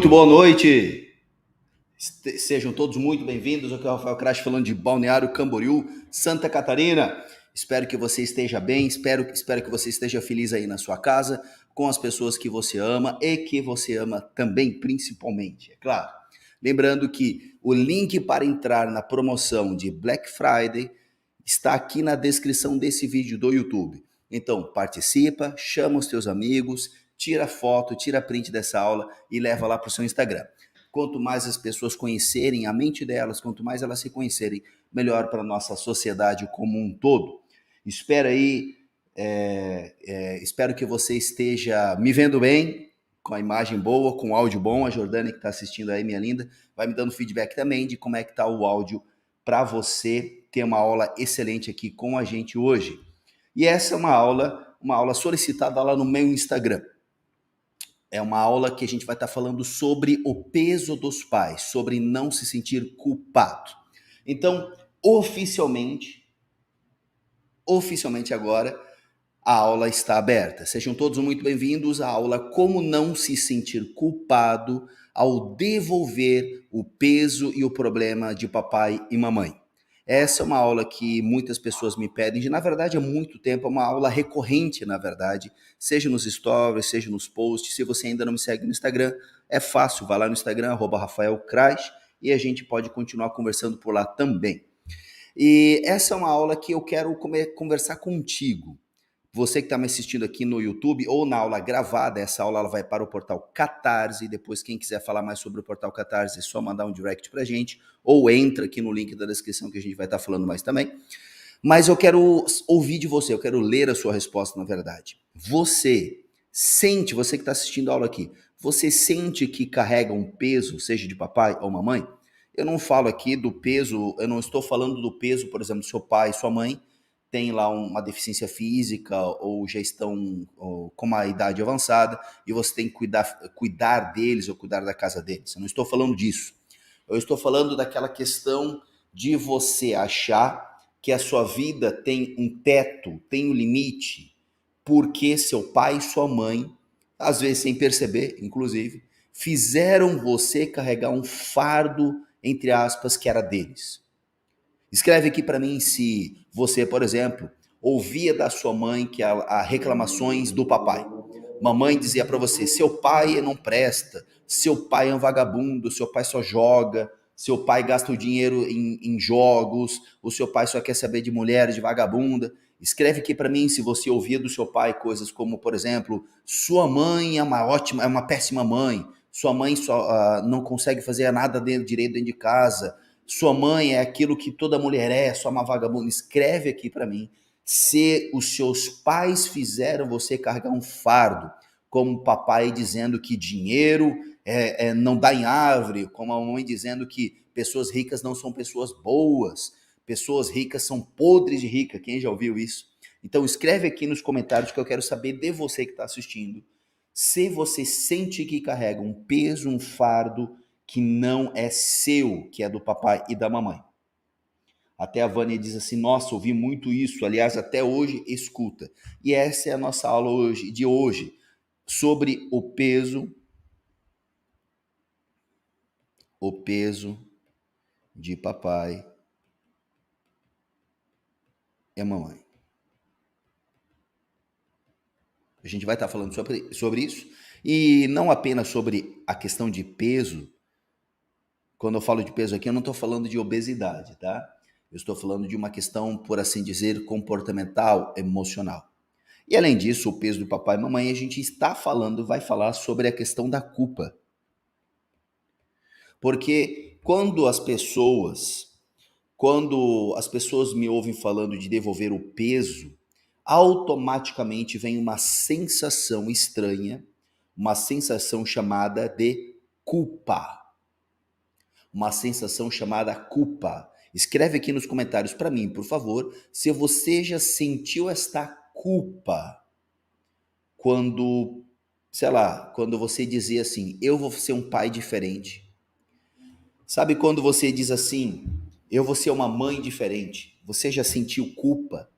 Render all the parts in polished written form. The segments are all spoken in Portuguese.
Muito boa noite, sejam todos muito bem-vindos. Aqui é o Rafael Crash falando de Balneário Camboriú, Santa Catarina. Espero que você esteja bem, espero que você esteja feliz aí na sua casa, com as pessoas que você ama e que você ama também, principalmente, é claro. Lembrando que o link para entrar na promoção de Black Friday está aqui na descrição desse vídeo do YouTube. Então, participa, chama os teus amigos, tira foto, tira print dessa aula e leva lá para o seu Instagram. Quanto mais as pessoas conhecerem a mente delas, quanto mais elas se conhecerem, melhor para a nossa sociedade como um todo. Espero que você esteja me vendo bem, com a imagem boa, com o áudio bom. A Jordânia que está assistindo aí, minha linda, vai me dando feedback também de como é que está o áudio para você ter uma aula excelente aqui com a gente hoje. E essa é uma aula solicitada lá no meu Instagram. É uma aula que a gente vai estar falando sobre o peso dos pais, sobre não se sentir culpado. Então, oficialmente agora, a aula está aberta. Sejam todos muito bem-vindos à aula Como Não Se Sentir Culpado ao Devolver o Peso e o Problema de Papai e Mamãe. Essa é uma aula que muitas pessoas me pedem, na verdade há muito tempo, é uma aula recorrente, na verdade, seja nos stories, seja nos posts. Se você ainda não me segue no Instagram, é fácil, vai lá no Instagram, @RafaelCrash, e a gente pode continuar conversando por lá também. E essa é uma aula que eu quero conversar contigo. Você que está me assistindo aqui no YouTube ou na aula gravada, essa aula ela vai para o portal Catarse. Depois, quem quiser falar mais sobre o portal Catarse, é só mandar um direct para a gente ou entra aqui no link da descrição que a gente vai estar falando mais também. Mas eu quero ouvir de você, eu quero ler a sua resposta, na verdade. Você que está assistindo a aula aqui, você sente que carrega um peso, seja de papai ou mamãe? Eu não falo aqui do peso, eu não estou falando do peso, por exemplo, do seu pai e sua mãe tem lá uma deficiência física ou já estão com uma idade avançada e você tem que cuidar deles ou cuidar da casa deles. Eu não estou falando disso. Eu estou falando daquela questão de você achar que a sua vida tem um teto, tem um limite, porque seu pai e sua mãe, às vezes sem perceber, inclusive, fizeram você carregar um fardo, entre aspas, que era deles. Escreve aqui para mim se você, por exemplo, ouvia da sua mãe que há reclamações do papai. Mamãe dizia para você, seu pai não presta, seu pai é um vagabundo, seu pai só joga, seu pai gasta o dinheiro em jogos, o seu pai só quer saber de mulher, de vagabunda. Escreve aqui para mim se você ouvia do seu pai coisas como, por exemplo, sua mãe é uma péssima mãe, sua mãe só não consegue fazer nada direito dentro de casa, sua mãe é aquilo que toda mulher é, só uma vagabunda. Escreve aqui para mim se os seus pais fizeram você carregar um fardo, como o papai dizendo que dinheiro não dá em árvore, como a mamãe dizendo que pessoas ricas não são pessoas boas, pessoas ricas são podres de rica. Quem já ouviu isso? Então escreve aqui nos comentários que eu quero saber de você que está assistindo, se você sente que carrega um peso, um fardo que não é seu, que é do papai e da mamãe. Até a Vânia diz assim, nossa, ouvi muito isso, aliás, até hoje escuta. E essa é a nossa aula de hoje, sobre o peso de papai e mamãe. A gente vai estar falando sobre isso, e não apenas sobre a questão de peso. Quando eu falo de peso aqui, eu não estou falando de obesidade, tá? Eu estou falando de uma questão, por assim dizer, comportamental, emocional. E além disso, o peso do papai e mamãe, a gente vai falar sobre a questão da culpa. Porque quando as pessoas me ouvem falando de devolver o peso, automaticamente vem uma sensação estranha, uma sensação chamada de culpa. Uma sensação chamada culpa. Escreve aqui nos comentários para mim, por favor, se você já sentiu esta culpa quando, sei lá, quando você dizia assim, eu vou ser um pai diferente. Sabe quando você diz assim, eu vou ser uma mãe diferente? Você já sentiu culpa?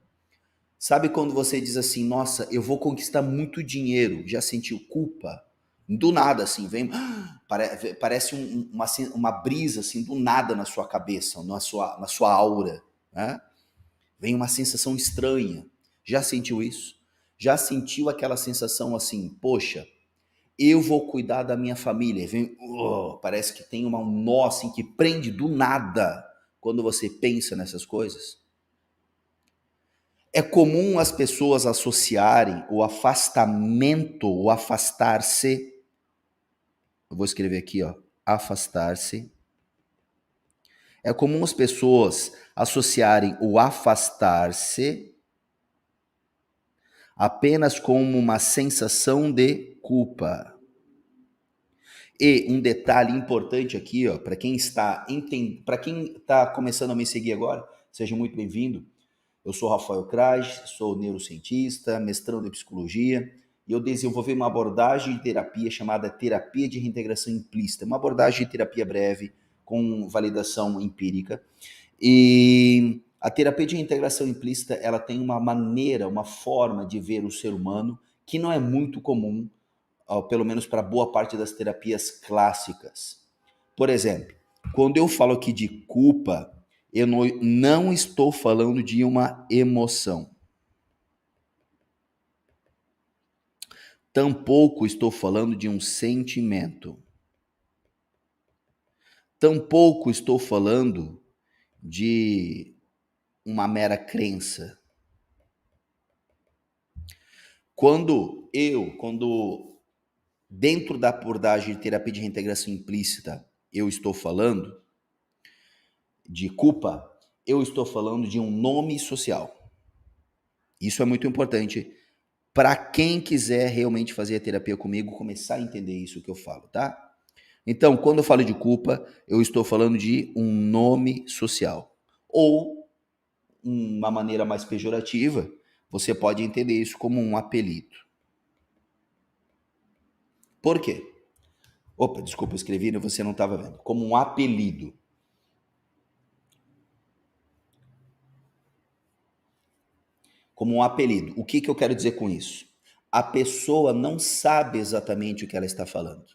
Sabe quando você diz assim, nossa, eu vou conquistar muito dinheiro? Já sentiu culpa? Do nada, assim, vem, parece uma brisa, assim, do nada na sua cabeça, na sua aura, né? Vem uma sensação estranha. Já sentiu isso? Já sentiu aquela sensação assim, poxa, eu vou cuidar da minha família. Vem, parece que tem um nó assim que prende do nada quando você pensa nessas coisas. É comum as pessoas associarem o afastamento, o afastar-se. Eu vou escrever aqui, ó, afastar-se. É comum as pessoas associarem o afastar-se apenas como uma sensação de culpa. E um detalhe importante aqui, ó, para quem está começando a me seguir agora, seja muito bem-vindo. Eu sou Rafael Kraj, sou neurocientista, mestrando em psicologia, e eu desenvolvi uma abordagem de terapia chamada terapia de reintegração implícita, uma abordagem de terapia breve com validação empírica. E a terapia de reintegração implícita, ela tem uma maneira, uma forma de ver o ser humano que não é muito comum, pelo menos para boa parte das terapias clássicas. Por exemplo, quando eu falo aqui de culpa, eu não estou falando de uma emoção. Tampouco estou falando de um sentimento. Tampouco estou falando de uma mera crença. Quando dentro da abordagem de terapia de reintegração implícita, eu estou falando de culpa, eu estou falando de um nome social. Isso é muito importante para quem quiser realmente fazer a terapia comigo, começar a entender isso que eu falo, tá? Então, quando eu falo de culpa, eu estou falando de um nome social. Ou, uma maneira mais pejorativa, você pode entender isso como um apelido. Por quê? Opa, desculpa, eu escrevi e você não estava vendo. Como um apelido. Como um apelido. O que eu quero dizer com isso? A pessoa não sabe exatamente o que ela está falando.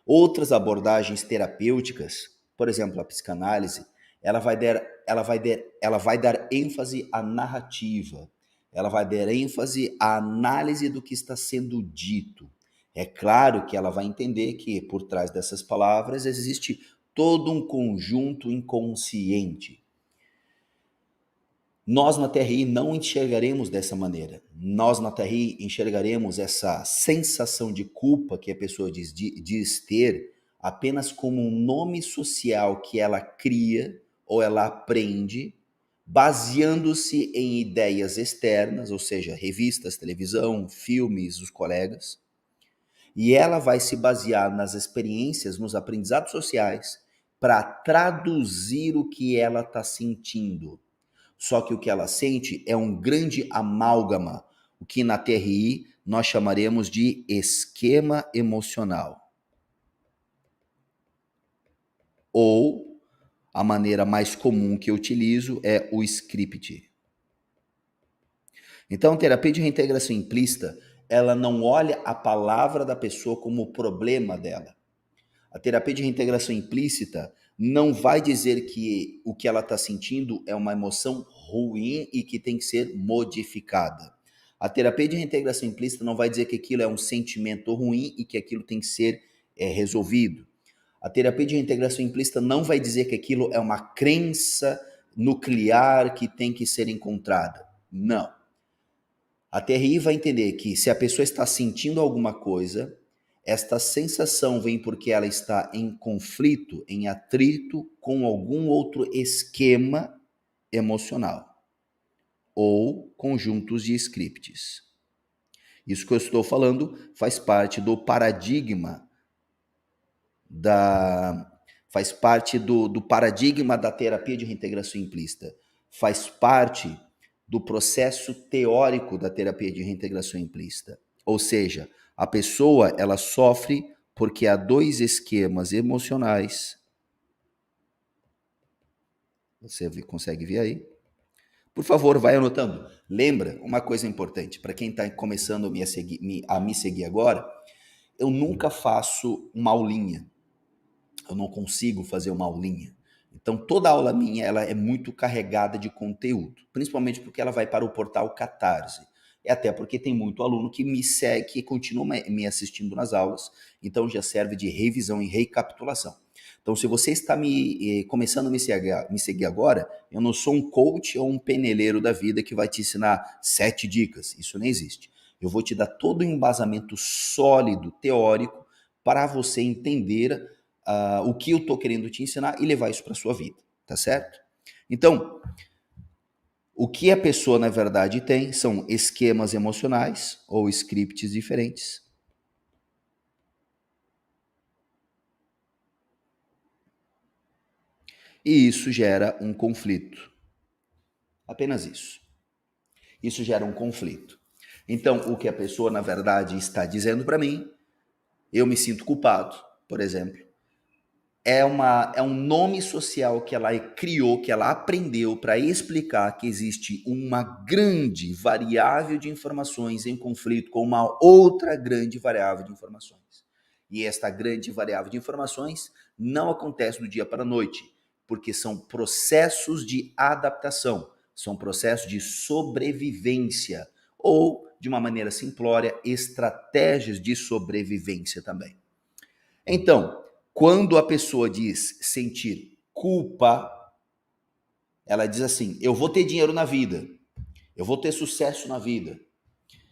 Outras abordagens terapêuticas, por exemplo, a psicanálise, ela vai dar ênfase à narrativa, ela vai dar ênfase à análise do que está sendo dito. É claro que ela vai entender que por trás dessas palavras existe todo um conjunto inconsciente. Nós na TRI não enxergaremos dessa maneira. Nós na TRI enxergaremos essa sensação de culpa que a pessoa diz ter apenas como um nome social que ela cria ou ela aprende, baseando-se em ideias externas, ou seja, revistas, televisão, filmes, os colegas. E ela vai se basear nas experiências, nos aprendizados sociais, para traduzir o que ela está sentindo. Só que o que ela sente é um grande amálgama, o que na TRI nós chamaremos de esquema emocional. Ou, a maneira mais comum que eu utilizo é o script. Então, a terapia de reintegração implícita, ela não olha a palavra da pessoa como o problema dela. A terapia de reintegração implícita não vai dizer que o que ela está sentindo é uma emoção ruim e que tem que ser modificada. A terapia de reintegração implícita não vai dizer que aquilo é um sentimento ruim e que aquilo tem que ser resolvido. A terapia de reintegração implícita não vai dizer que aquilo é uma crença nuclear que tem que ser encontrada. Não. A TRI vai entender que se a pessoa está sentindo alguma coisa, esta sensação vem porque ela está em conflito, em atrito com algum outro esquema emocional ou conjuntos de scripts. Isso que eu estou falando faz parte do paradigma do paradigma da terapia de reintegração implícita. Faz parte do processo teórico da terapia de reintegração implícita. Ou seja, a pessoa ela sofre porque há dois esquemas emocionais. Você consegue ver aí? Por favor, vai anotando. Lembra uma coisa importante, para quem está começando a me seguir agora, Eu nunca faço uma aulinha. Eu não consigo fazer uma aulinha. Então, toda aula minha ela é muito carregada de conteúdo, principalmente porque ela vai para o portal Catarse. E até porque tem muito aluno que me segue, que continua me assistindo nas aulas, então já serve de revisão e recapitulação. Então, se você está começando a me seguir agora, eu não sou um coach ou um peneleiro da vida que vai te ensinar 7 dicas. Isso não existe. Eu vou te dar todo um embasamento sólido, teórico, para você entender o que eu estou querendo te ensinar e levar isso para a sua vida, tá certo? Então, o que a pessoa, na verdade, tem são esquemas emocionais ou scripts diferentes. E isso gera um conflito. Apenas isso. Isso gera um conflito. Então, o que a pessoa, na verdade, está dizendo para mim, eu me sinto culpado, por exemplo, é um nome social que ela criou, que ela aprendeu para explicar que existe uma grande variável de informações em conflito com uma outra grande variável de informações. E esta grande variável de informações não acontece do dia para a noite, porque são processos de adaptação, são processos de sobrevivência ou, de uma maneira simplória, estratégias de sobrevivência também. Então, quando a pessoa diz sentir culpa, ela diz assim: eu vou ter dinheiro na vida, eu vou ter sucesso na vida,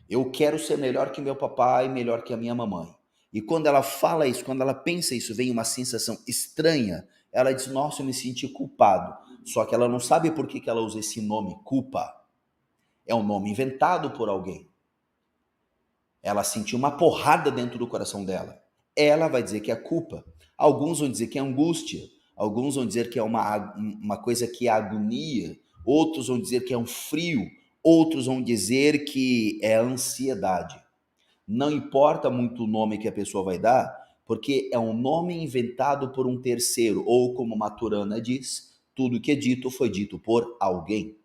eu quero ser melhor que meu papai, melhor que a minha mamãe. E quando ela fala isso, quando ela pensa isso, vem uma sensação estranha, ela diz: nossa, eu me senti culpado. Só que ela não sabe por que ela usa esse nome, culpa. É um nome inventado por alguém. Ela sentiu uma porrada dentro do coração dela. Ela vai dizer que é culpa. Alguns vão dizer que é angústia. Alguns vão dizer que é uma coisa que é agonia. Outros vão dizer que é um frio. Outros vão dizer que é ansiedade. Não importa muito o nome que a pessoa vai dar, porque é um nome inventado por um terceiro. Ou como Maturana diz, tudo que é dito foi dito por alguém.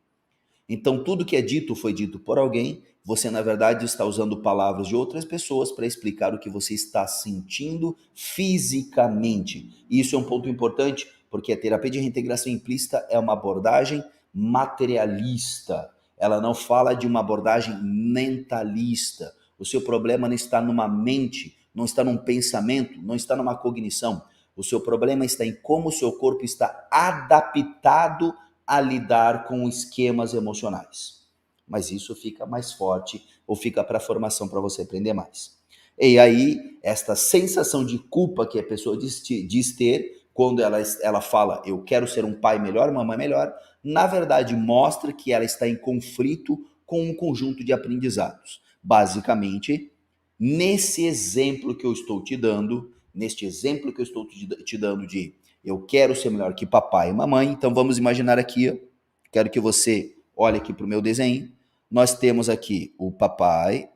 Então, tudo que é dito foi dito por alguém. Você, na verdade, está usando palavras de outras pessoas para explicar o que você está sentindo fisicamente. E isso é um ponto importante, porque a terapia de reintegração implícita é uma abordagem materialista. Ela não fala de uma abordagem mentalista. O seu problema não está numa mente, não está num pensamento, não está numa cognição. O seu problema está em como o seu corpo está adaptado a lidar com esquemas emocionais. Mas isso fica mais forte ou fica para a formação para você aprender mais. E aí, esta sensação de culpa que a pessoa diz ter, quando ela fala, eu quero ser um pai melhor, uma mãe melhor, na verdade mostra que ela está em conflito com um conjunto de aprendizados. Basicamente, nesse exemplo que eu estou te dando, neste exemplo que eu estou te dando de eu quero ser melhor que papai e mamãe. Então vamos imaginar aqui, quero que você olhe aqui para o meu desenho. Nós temos aqui o papai.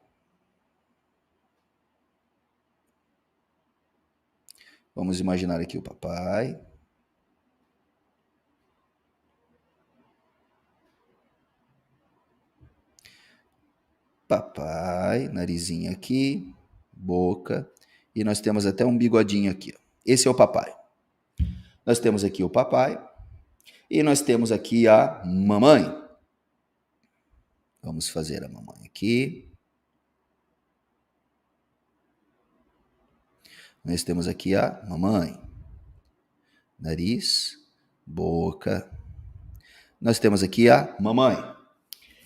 Vamos imaginar aqui o papai. Papai, narizinho aqui, boca. E nós temos até um bigodinho aqui. Esse é o papai. Nós temos aqui o papai. E nós temos aqui a mamãe. Vamos fazer a mamãe aqui. Nós temos aqui a mamãe. Nariz, boca. Nós temos aqui a mamãe.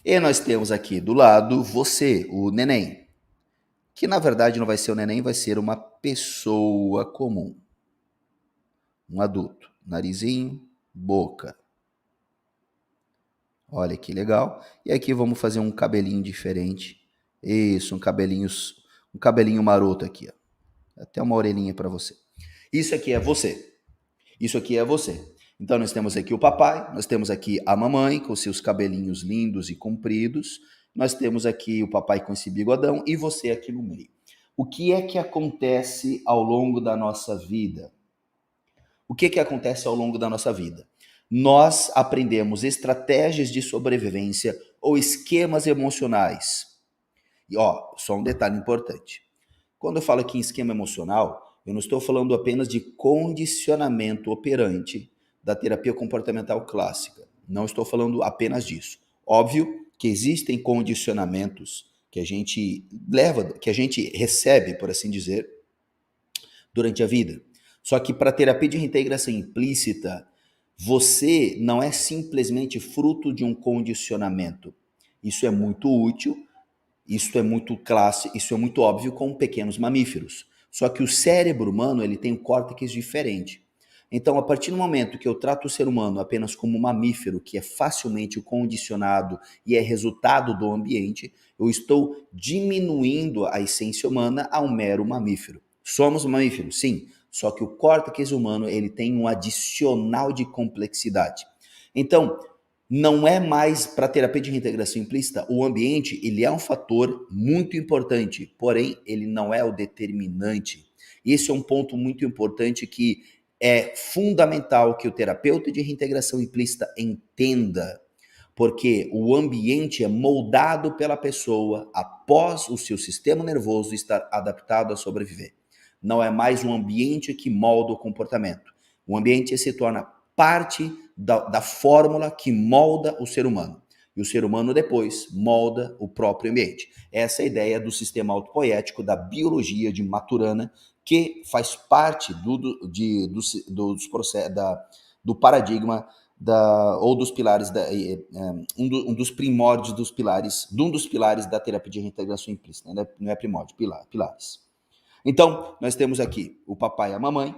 E nós temos aqui do lado você, o neném. Que na verdade não vai ser o neném, vai ser uma pessoa comum. Um adulto. Narizinho, boca. Olha que legal. E aqui vamos fazer um cabelinho diferente. Isso, um cabelinho maroto aqui, ó. Até uma orelhinha para você. Isso aqui é você. Isso aqui é você. Então nós temos aqui o papai, nós temos aqui a mamãe com seus cabelinhos lindos e compridos, nós temos aqui o papai com esse bigodão e você aqui no meio. O que é que acontece ao longo da nossa vida? O que é que acontece ao longo da nossa vida? Nós aprendemos estratégias de sobrevivência ou esquemas emocionais. E ó, só um detalhe importante. Quando eu falo aqui em esquema emocional, eu não estou falando apenas de condicionamento operante da terapia comportamental clássica. Não estou falando apenas disso. Óbvio que existem condicionamentos que a gente leva, que a gente recebe, por assim dizer, durante a vida. Só que para terapia de reintegração implícita, você não é simplesmente fruto de um condicionamento. Isso é muito útil, isso é muito clássico, isso é muito óbvio com pequenos mamíferos. Só que o cérebro humano, ele tem um córtex diferente. Então, a partir do momento que eu trato o ser humano apenas como um mamífero que é facilmente condicionado e é resultado do ambiente, eu estou diminuindo a essência humana a um mero mamífero. Somos mamíferos, sim, só que o córtex humano, ele tem um adicional de complexidade. Então, não é mais para terapia de reintegração implícita, o ambiente, ele é um fator muito importante, porém ele não é o determinante. Esse é um ponto muito importante que é fundamental que o terapeuta de reintegração implícita entenda, porque o ambiente é moldado pela pessoa após o seu sistema nervoso estar adaptado a sobreviver. Não é mais um ambiente que molda o comportamento. O ambiente se torna parte da fórmula que molda o ser humano. E o ser humano depois molda o próprio ambiente. Essa é a ideia do sistema autopoético, da biologia de Maturana, que faz parte do paradigma ou dos pilares, um dos primórdios dos pilares, de um dos pilares da terapia de reintegração implícita, né? Não é primórdio, pilares. Então, nós temos aqui o papai e a mamãe,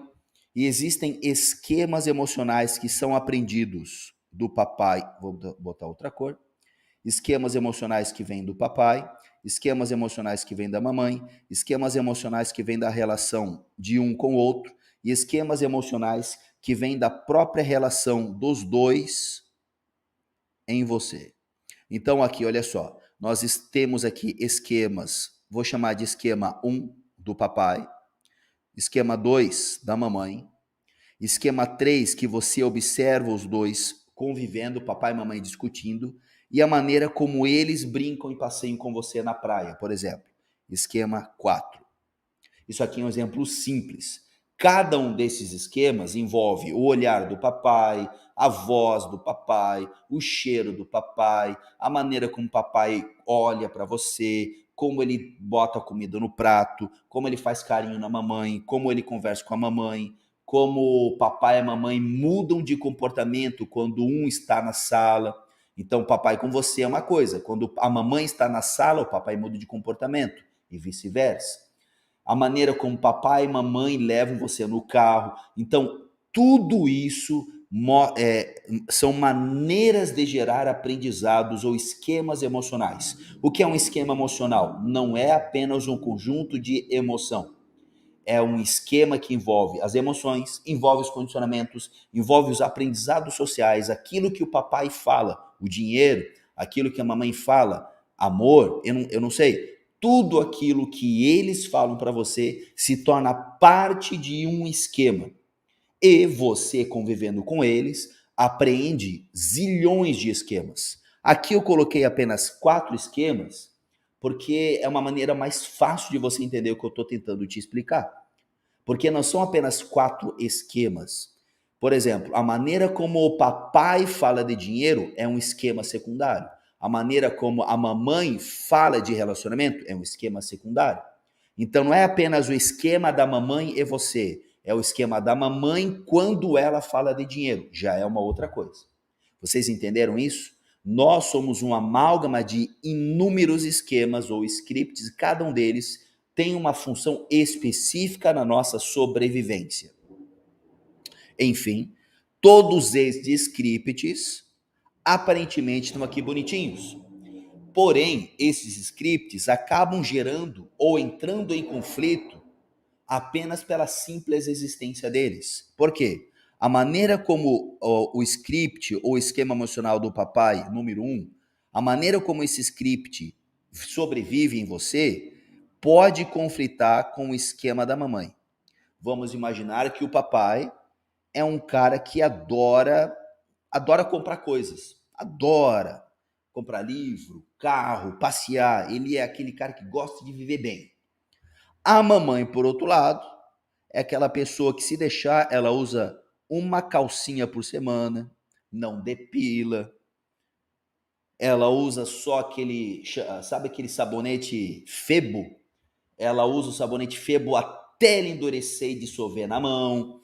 e existem esquemas emocionais que são aprendidos do papai, vou botar outra cor, esquemas emocionais que vêm do papai, esquemas emocionais que vêm da mamãe, esquemas emocionais que vêm da relação de um com o outro, e esquemas emocionais que vêm da própria relação dos dois em você. Então aqui, olha só, nós temos aqui esquemas, vou chamar de esquema 1 do papai, esquema 2 da mamãe, esquema 3 que você observa os dois convivendo, papai e mamãe discutindo, e a maneira como eles brincam e passeiam com você na praia, por exemplo. Esquema 4. Isso aqui é um exemplo simples. Cada um desses esquemas envolve o olhar do papai, a voz do papai, o cheiro do papai, a maneira como o papai olha para você, como ele bota a comida no prato, como ele faz carinho na mamãe, como ele conversa com a mamãe, como o papai e a mamãe mudam de comportamento quando um está na sala. Então, o papai com você é uma coisa, quando a mamãe está na sala, o papai muda de comportamento e vice-versa. A maneira como papai e mamãe levam você no carro. Então, tudo isso são maneiras de gerar aprendizados ou esquemas emocionais. O que é um esquema emocional? Não é apenas um conjunto de emoção. É um esquema que envolve as emoções, envolve os condicionamentos, envolve os aprendizados sociais, aquilo que o papai fala, o dinheiro, aquilo que a mamãe fala, amor, eu não sei. Tudo aquilo que eles falam para você se torna parte de um esquema. E você, convivendo com eles, aprende zilhões de esquemas. Aqui eu coloquei apenas 4 esquemas, porque é uma maneira mais fácil de você entender o que eu estou tentando te explicar. Porque não são apenas 4 esquemas. Por exemplo, a maneira como o papai fala de dinheiro é um esquema secundário. A maneira como a mamãe fala de relacionamento é um esquema secundário. Então não é apenas o esquema da mamãe e você, é o esquema da mamãe quando ela fala de dinheiro, já é uma outra coisa. Vocês entenderam isso? Nós somos um amálgama de inúmeros esquemas ou scripts, e cada um deles tem uma função específica na nossa sobrevivência. Enfim, todos esses scripts aparentemente estão aqui bonitinhos. Porém, esses scripts acabam gerando ou entrando em conflito apenas pela simples existência deles. Por quê? A maneira como o script ou esquema emocional do papai, número 1, a maneira como esse script sobrevive em você, pode conflitar com o esquema da mamãe. Vamos imaginar que o papai é um cara que adora comprar coisas, adora comprar livro, carro, passear. Ele é aquele cara que gosta de viver bem. A mamãe, por outro lado, é aquela pessoa que, se deixar, ela usa uma calcinha por semana, não depila, ela usa só sabe aquele sabonete Febo? Ela usa o sabonete Febo até ele endurecer e dissolver na mão.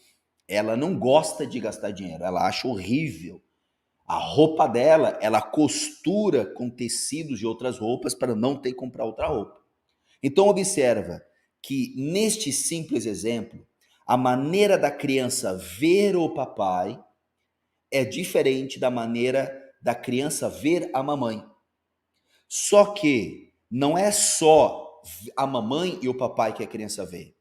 Ela não gosta de gastar dinheiro, ela acha horrível. A roupa dela, ela costura com tecidos de outras roupas para não ter que comprar outra roupa. Então observa que neste simples exemplo, a maneira da criança ver o papai é diferente da maneira da criança ver a mamãe. Só que não é só a mamãe e o papai que a criança vê.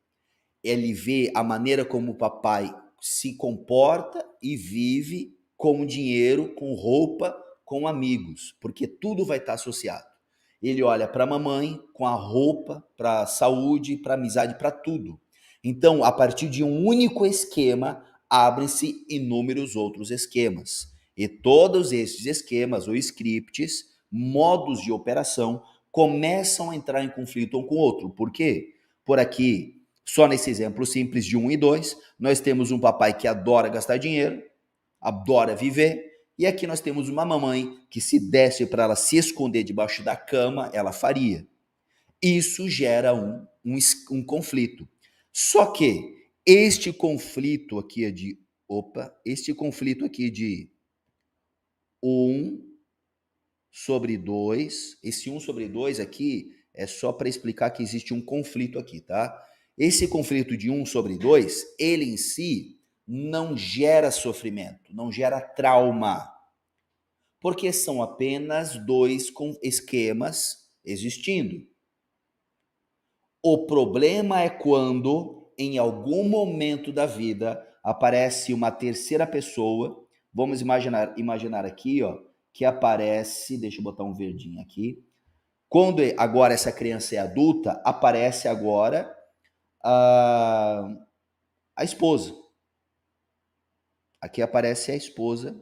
Ele vê a maneira como o papai se comporta e vive com dinheiro, com roupa, com amigos, porque tudo vai estar associado. Ele olha para a mamãe com a roupa, para a saúde, para a amizade, para tudo. Então, a partir de um único esquema, abrem-se inúmeros outros esquemas. E todos esses esquemas ou scripts, modos de operação, começam a entrar em conflito um com o outro. Por quê? Por aqui, só nesse exemplo simples de 1 e 2, nós temos um papai que adora gastar dinheiro, adora viver, e aqui nós temos uma mamãe que, se desse para ela se esconder debaixo da cama, ela faria. Isso gera um conflito. Só que este conflito aqui é de, este conflito aqui de 1 sobre 2, esse 1 sobre 2 aqui é só para explicar que existe um conflito aqui, tá? Esse conflito de 1 sobre 2, ele em si não gera sofrimento, não gera trauma, porque são apenas dois esquemas existindo. O problema é quando, em algum momento da vida, aparece uma terceira pessoa. Vamos imaginar aqui, ó, que aparece, deixa eu botar um verdinho aqui. Quando agora essa criança é adulta, aparece agora a esposa. Aqui aparece a esposa.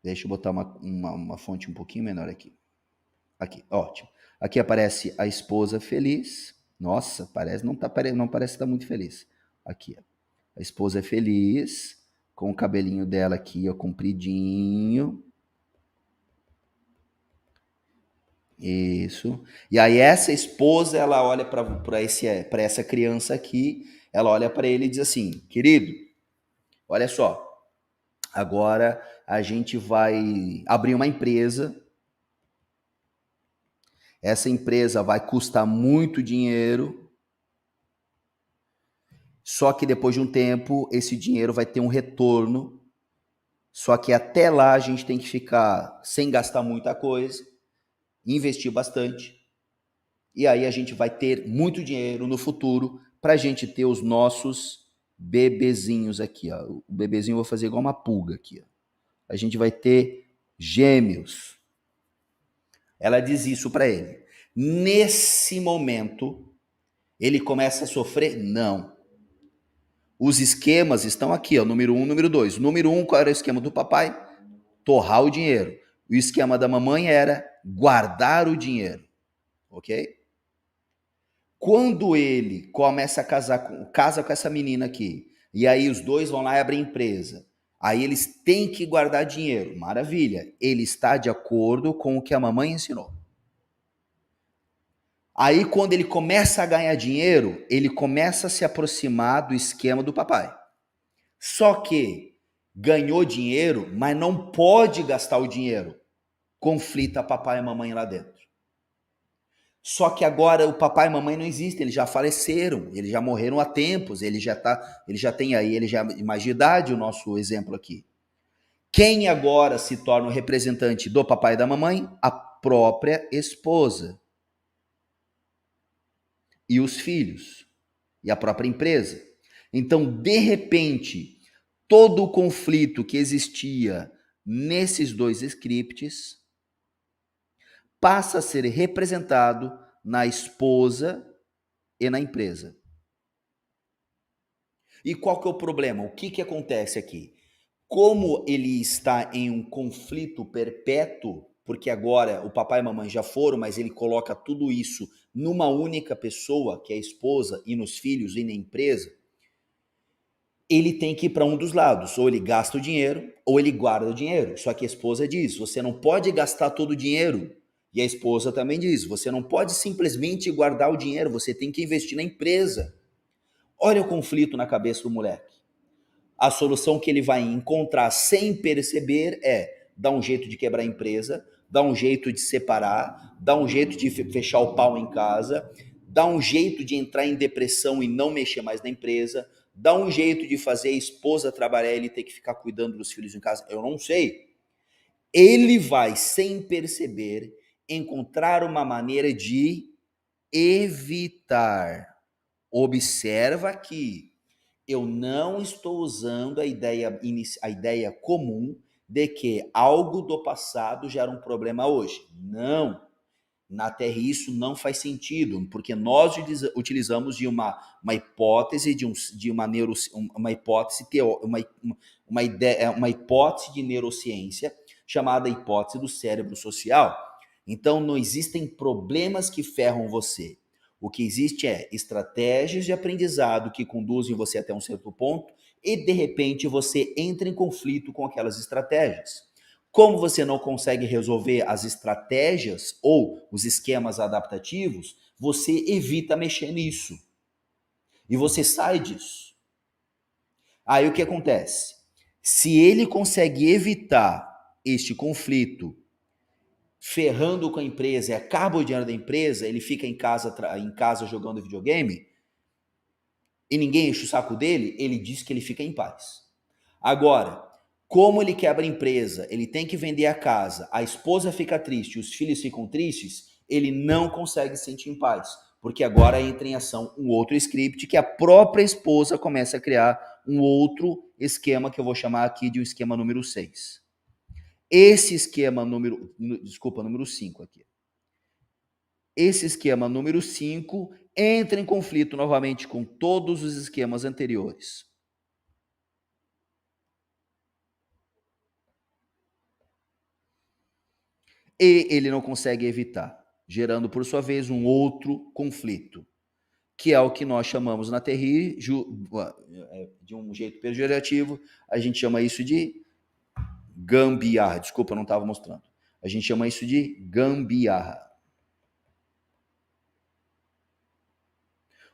Deixa eu botar uma fonte um pouquinho menor aqui. Aqui, ótimo. Aqui aparece a esposa feliz. Nossa, não parece estar muito feliz. Aqui, ó. A esposa é feliz, com o cabelinho dela aqui, ó, compridinho. Isso. E aí essa esposa, ela olha para essa criança aqui, ela olha para ele e diz assim: querido, olha só, agora a gente vai abrir uma empresa. Essa empresa vai custar muito dinheiro, só que depois de um tempo esse dinheiro vai ter um retorno. Só que até lá a gente tem que ficar sem gastar muita coisa, investir bastante. E aí a gente vai ter muito dinheiro no futuro para a gente ter os nossos bebezinhos aqui. Ó. O bebezinho eu vou fazer igual uma pulga aqui. Ó. A gente vai ter gêmeos. Ela diz isso para ele. Nesse momento, ele começa a sofrer? Não. Os esquemas estão aqui, ó, número 1, número 2. Número 1, qual era o esquema do papai? Torrar o dinheiro. O esquema da mamãe era guardar o dinheiro, ok? Quando ele começa a casa com essa menina aqui, e aí os dois vão lá e abrem empresa, aí eles têm que guardar dinheiro, maravilha, ele está de acordo com o que a mamãe ensinou. Aí quando ele começa a ganhar dinheiro, ele começa a se aproximar do esquema do papai. Só que ganhou dinheiro, mas não pode gastar o dinheiro. Conflita papai e mamãe lá dentro. Só que agora o papai e a mamãe não existem, eles já faleceram, eles já morreram há tempos, ele já tem aí, ele já é mais de idade, o nosso exemplo aqui. Quem agora se torna o representante do papai e da mamãe? A própria esposa. E os filhos. E a própria empresa. Então, de repente, todo o conflito que existia nesses dois scripts passa a ser representado na esposa e na empresa. E qual que é o problema? O que que acontece aqui? Como ele está em um conflito perpétuo, porque agora o papai e a mamãe já foram, mas ele coloca tudo isso numa única pessoa, que é a esposa, e nos filhos e na empresa, ele tem que ir para um dos lados, ou ele gasta o dinheiro, ou ele guarda o dinheiro. Só que a esposa diz: você não pode gastar todo o dinheiro. E a esposa também diz: você não pode simplesmente guardar o dinheiro, você tem que investir na empresa. Olha o conflito na cabeça do moleque. A solução que ele vai encontrar sem perceber é dar um jeito de quebrar a empresa, dar um jeito de separar, dar um jeito de fechar o pau em casa, dar um jeito de entrar em depressão e não mexer mais na empresa, dar um jeito de fazer a esposa trabalhar e ele ter que ficar cuidando dos filhos em casa. Eu não sei. Ele vai, sem perceber, encontrar uma maneira de evitar. Observa aqui. Eu não estou usando a ideia comum de que algo do passado gera um problema hoje. Não. Na Terra isso não faz sentido, porque nós utilizamos de uma hipótese de uma hipótese uma hipótese de neurociência chamada hipótese do cérebro social. Então não existem problemas que ferram você. O que existe é estratégias de aprendizado que conduzem você até um certo ponto e de repente você entra em conflito com aquelas estratégias. Como você não consegue resolver as estratégias ou os esquemas adaptativos, você evita mexer nisso. E você sai disso. Aí o que acontece? Se ele consegue evitar este conflito, ferrando com a empresa e acaba o dinheiro da empresa, ele fica em casa jogando videogame e ninguém enche o saco dele, ele diz que ele fica em paz. Agora, como ele quebra a empresa, ele tem que vender a casa, a esposa fica triste, os filhos ficam tristes, ele não consegue se sentir em paz, porque agora entra em ação um outro script que a própria esposa começa a criar um outro esquema que eu vou chamar aqui de um esquema número 6. Esse esquema número 5 aqui. Esse esquema número 5 entra em conflito novamente com todos os esquemas anteriores. E ele não consegue evitar, gerando, por sua vez, um outro conflito, que é o que nós chamamos na TRI, de um jeito pejorativo, a gente chama isso de gambiarra. Desculpa, eu não estava mostrando. A gente chama isso de gambiarra.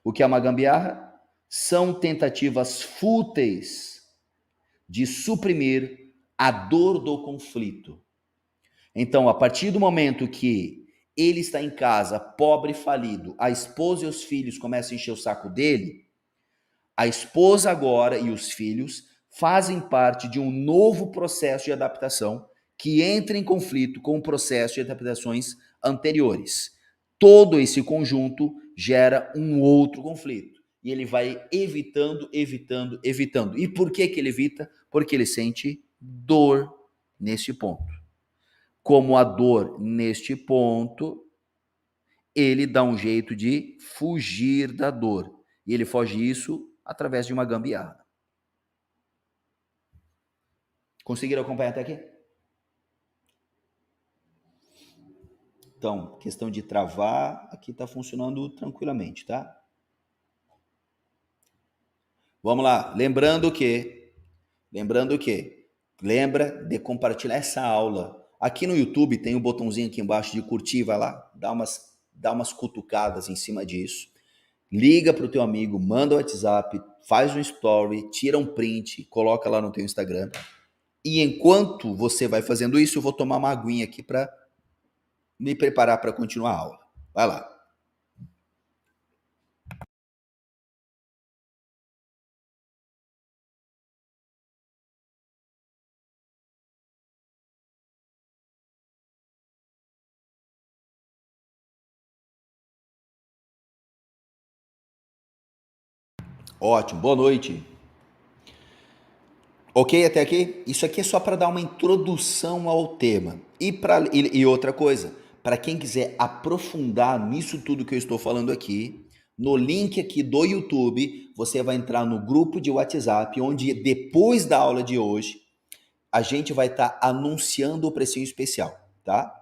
O que é uma gambiarra? São tentativas fúteis de suprimir a dor do conflito. Então, a partir do momento que ele está em casa, pobre e falido, a esposa e os filhos começam a encher o saco dele, a esposa agora e os filhos fazem parte de um novo processo de adaptação que entra em conflito com o processo de adaptações anteriores. Todo esse conjunto gera um outro conflito. E ele vai evitando. E por que ele evita? Porque ele sente dor nesse ponto. Como a dor neste ponto, ele dá um jeito de fugir da dor. E ele foge isso através de uma gambiarra. Conseguiram acompanhar até aqui? Então, questão de travar, aqui está funcionando tranquilamente, tá? Vamos lá. Lembra de compartilhar essa aula. Aqui no YouTube tem um botãozinho aqui embaixo de curtir, vai lá, dá umas cutucadas em cima disso. Liga para o teu amigo, manda o WhatsApp, faz um story, tira um print, coloca lá no teu Instagram. E enquanto você vai fazendo isso, eu vou tomar uma aguinha aqui para me preparar para continuar a aula. Vai lá. Ótimo, boa noite. Ok até aqui? Isso aqui é só para dar uma introdução ao tema. E outra coisa, para quem quiser aprofundar nisso tudo que eu estou falando aqui, No link aqui do YouTube, você vai entrar no grupo de WhatsApp, onde depois da aula de hoje, a gente vai estar anunciando o precinho especial, tá?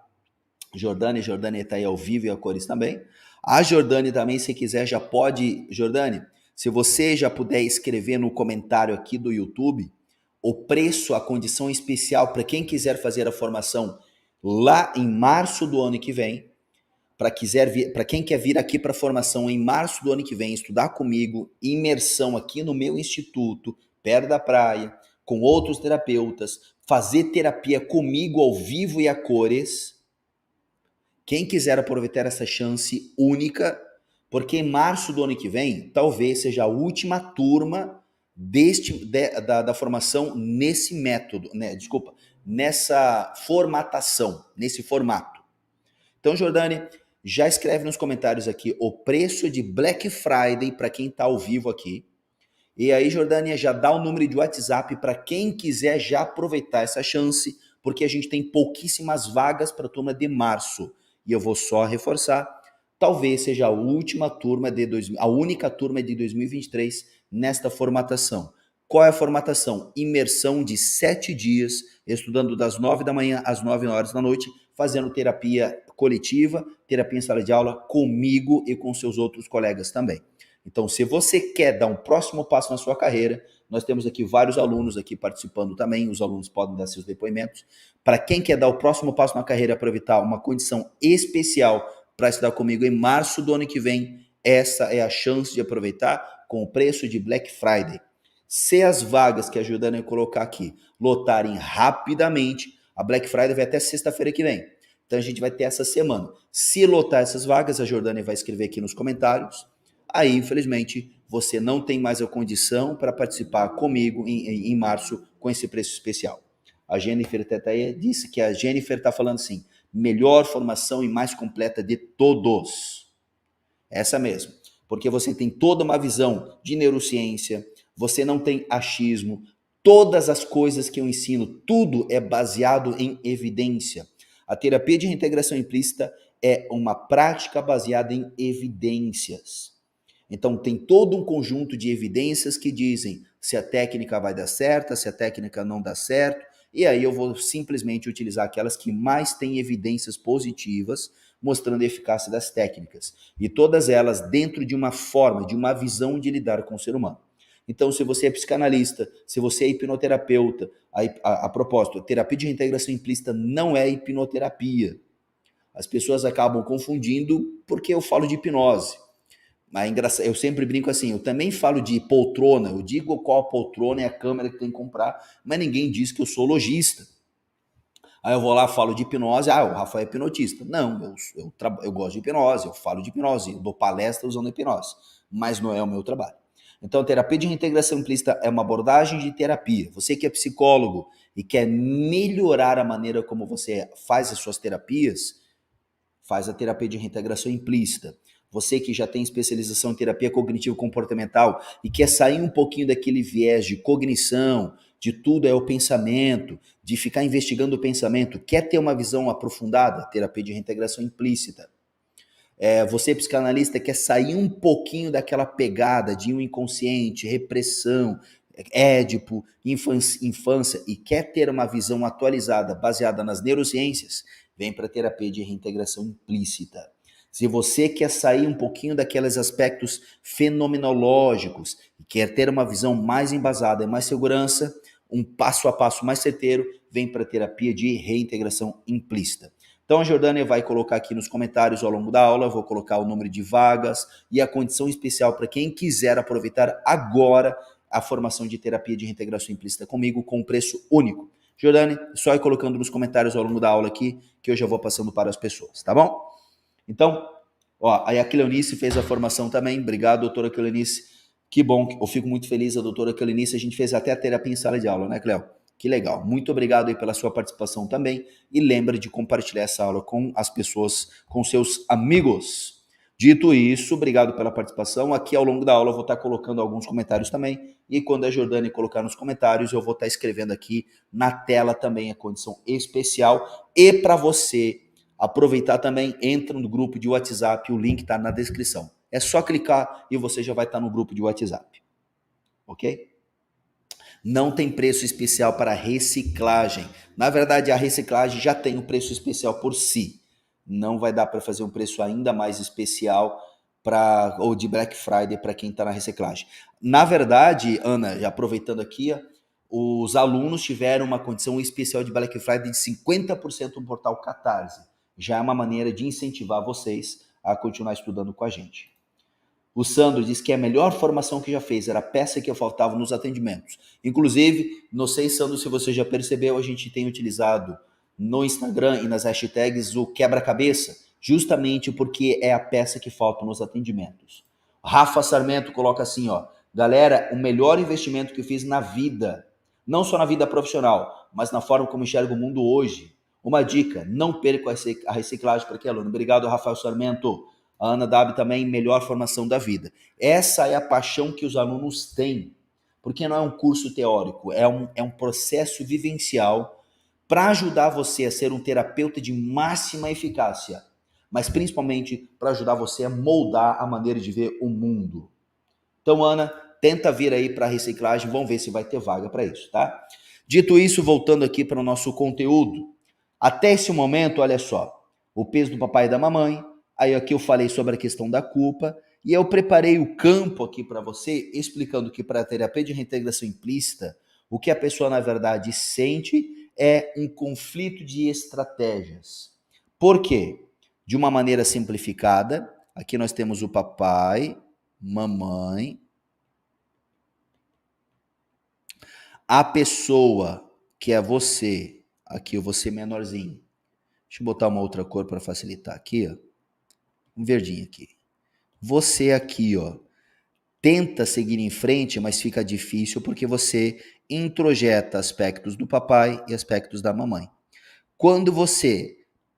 Jordânia está aí ao vivo e a cores também. A Jordânia também, se quiser, já pode... Jordânia, se você já puder escrever no comentário aqui do YouTube, o preço, a condição especial para quem quiser fazer a formação lá em março do ano que vem, para quem quer vir aqui para a formação em março do ano que vem, estudar comigo, imersão aqui no meu instituto, perto da praia, com outros terapeutas, fazer terapia comigo ao vivo e a cores. Quem quiser aproveitar essa chance única, porque em março do ano que vem, talvez seja a última turma da formação nesse método, né? Desculpa, nessa formatação, nesse formato. Então, Jordânia, já escreve nos comentários aqui o preço de Black Friday para quem está ao vivo aqui. E aí, Jordânia, já dá o número de WhatsApp para quem quiser já aproveitar essa chance, porque a gente tem pouquíssimas vagas para a turma de março. E eu vou só reforçar, talvez seja a última turma a única turma de 2023 nesta formatação. Qual é a formatação? Imersão de 7 dias, estudando das 9 da manhã às 9 horas da noite, fazendo terapia coletiva, terapia em sala de aula comigo e com seus outros colegas também. Então, se você quer dar um próximo passo na sua carreira, nós temos aqui vários alunos aqui participando também, os alunos podem dar seus depoimentos. Para quem quer dar o próximo passo na carreira, aproveitar uma condição especial para estudar comigo em março do ano que vem, essa é a chance de aproveitar com o preço de Black Friday. Se as vagas que a Jordânia colocar aqui lotarem rapidamente, a Black Friday vai até sexta-feira que vem. Então a gente vai ter essa semana. Se lotar essas vagas, a Jordânia vai escrever aqui nos comentários. Aí, infelizmente, você não tem mais a condição para participar comigo em março com esse preço especial. A Jennifer Tetaia disse que a Jennifer está falando assim, melhor formação e mais completa de todos. Essa mesmo. Porque você tem toda uma visão de neurociência, você não tem achismo, todas as coisas que eu ensino, tudo é baseado em evidência. A terapia de reintegração implícita é uma prática baseada em evidências. Então, tem todo um conjunto de evidências que dizem se a técnica vai dar certo, se a técnica não dá certo, e aí eu vou simplesmente utilizar aquelas que mais têm evidências positivas, mostrando a eficácia das técnicas. E todas elas dentro de uma forma, de uma visão de lidar com o ser humano. Então, se você é psicanalista, se você é hipnoterapeuta, a propósito, a terapia de reintegração implícita não é hipnoterapia. As pessoas acabam confundindo porque eu falo de hipnose. Mas eu sempre brinco assim, eu também falo de poltrona, eu digo qual a poltrona é a câmera que tem que comprar, mas ninguém diz que eu sou lojista. Aí eu vou lá, falo de hipnose, o Rafael é hipnotista. Não, eu gosto de hipnose, eu falo de hipnose, eu dou palestra usando hipnose, mas não é o meu trabalho. Então, terapia de reintegração implícita é uma abordagem de terapia. Você que é psicólogo e quer melhorar a maneira como você faz as suas terapias, faz a terapia de reintegração implícita. Você que já tem especialização em terapia cognitivo-comportamental e quer sair um pouquinho daquele viés de cognição, de tudo é o pensamento, de ficar investigando o pensamento, quer ter uma visão aprofundada, terapia de reintegração implícita. Você psicanalista quer sair um pouquinho daquela pegada de um inconsciente, repressão, Édipo, infância e quer ter uma visão atualizada, baseada nas neurociências, vem para a terapia de reintegração implícita. Se você quer sair um pouquinho daqueles aspectos fenomenológicos e quer ter uma visão mais embasada e mais segurança, um passo a passo mais certeiro, vem para a terapia de reintegração implícita. Então a Jordânia vai colocar aqui nos comentários ao longo da aula, vou colocar o número de vagas e a condição especial para quem quiser aproveitar agora a formação de terapia de reintegração implícita comigo com preço único. Jordânia, só ir colocando nos comentários ao longo da aula aqui, que eu já vou passando para as pessoas, tá bom? Então, aí a Cleonice fez a formação também. Obrigado, doutora Cleonice. Que bom, eu fico muito feliz, a doutora Cleonice. A gente fez até a terapia em sala de aula, né, Cleo? Que legal. Muito obrigado aí pela sua participação também. E lembre de compartilhar essa aula com as pessoas, com seus amigos. Dito isso, obrigado pela participação. Aqui ao longo da aula eu vou estar colocando alguns comentários também. E quando a Jordânia colocar nos comentários, eu vou estar escrevendo aqui na tela também a condição especial. E para você aproveitar também, entra no grupo de WhatsApp, o link está na descrição. É só clicar e você já vai estar no grupo de WhatsApp, ok? Não tem preço especial para reciclagem. Na verdade, a reciclagem já tem um preço especial por si. Não vai dar para fazer um preço ainda mais especial ou de Black Friday para quem está na reciclagem. Na verdade, Ana, já aproveitando aqui, os alunos tiveram uma condição especial de Black Friday de 50% no portal Catarse. Já é uma maneira de incentivar vocês a continuar estudando com a gente. O Sandro diz que é a melhor formação que já fez, era a peça que eu faltava nos atendimentos. Inclusive, não sei, Sandro, se você já percebeu, a gente tem utilizado no Instagram e nas hashtags o quebra-cabeça, justamente porque é a peça que falta nos atendimentos. Rafa Sarmento coloca assim, ó, galera, o melhor investimento que eu fiz na vida, não só na vida profissional, mas na forma como enxergo o mundo hoje. Uma dica, não perca a reciclagem para aquele aluno. Obrigado, Rafael Sarmento. A Ana Dab também, melhor formação da vida. Essa é a paixão que os alunos têm, porque não é um curso teórico, é um processo vivencial para ajudar você a ser um terapeuta de máxima eficácia, mas principalmente para ajudar você a moldar a maneira de ver o mundo. Então, Ana, tenta vir aí para a reciclagem, vamos ver se vai ter vaga para isso, tá? Dito isso, voltando aqui para o nosso conteúdo, até esse momento, olha só, o peso do papai e da mamãe, aí aqui eu falei sobre a questão da culpa, e eu preparei o campo aqui para você, explicando que para a terapia de reintegração implícita, o que a pessoa na verdade sente é um conflito de estratégias. Por quê? De uma maneira simplificada, aqui nós temos o papai, mamãe, a pessoa que é você, aqui eu vou ser menorzinho, deixa eu botar uma outra cor para facilitar aqui, ó. Um verdinho aqui. Você aqui, ó, tenta seguir em frente, mas fica difícil porque você introjeta aspectos do papai e aspectos da mamãe. Quando você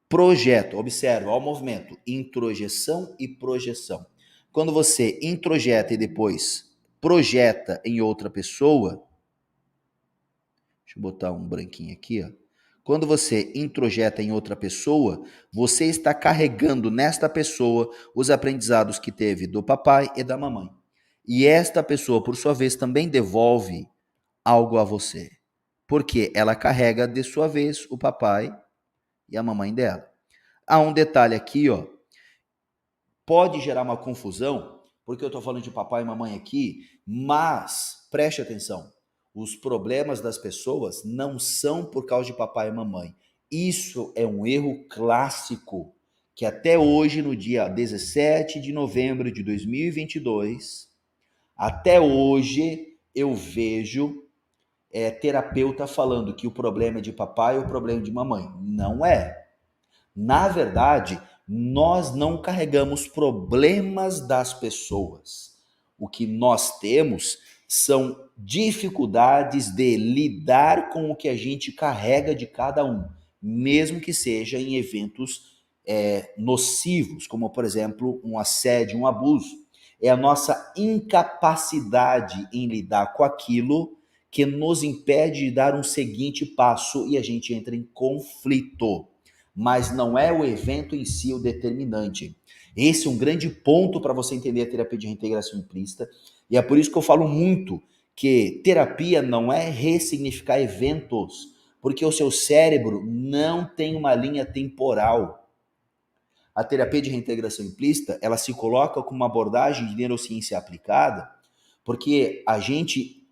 projeta, observa, ó, o movimento, introjeção e projeção. Quando você introjeta e depois projeta em outra pessoa, deixa eu botar um branquinho aqui, ó. Quando você introjeta em outra pessoa, você está carregando nesta pessoa os aprendizados que teve do papai e da mamãe. E esta pessoa, por sua vez, também devolve algo a você. Porque ela carrega, de sua vez, o papai e a mamãe dela. Há um detalhe aqui, ó. Pode gerar uma confusão, porque eu estou falando de papai e mamãe aqui, mas preste atenção. Os problemas das pessoas não são por causa de papai e mamãe. Isso é um erro clássico que até hoje, no dia 17 de novembro de 2022, até hoje eu vejo terapeuta falando que o problema é de papai ou o problema é de mamãe. Não é. Na verdade, nós não carregamos problemas das pessoas. O que nós temos são dificuldades de lidar com o que a gente carrega de cada um, mesmo que seja em eventos nocivos, como, por exemplo, um assédio, um abuso. É a nossa incapacidade em lidar com aquilo que nos impede de dar um seguinte passo e a gente entra em conflito. Mas não é o evento em si o determinante. Esse é um grande ponto para você entender a terapia de reintegração implícita, e é por isso que eu falo muito que terapia não é ressignificar eventos, porque o seu cérebro não tem uma linha temporal. A terapia de reintegração implícita, ela se coloca como uma abordagem de neurociência aplicada, porque a gente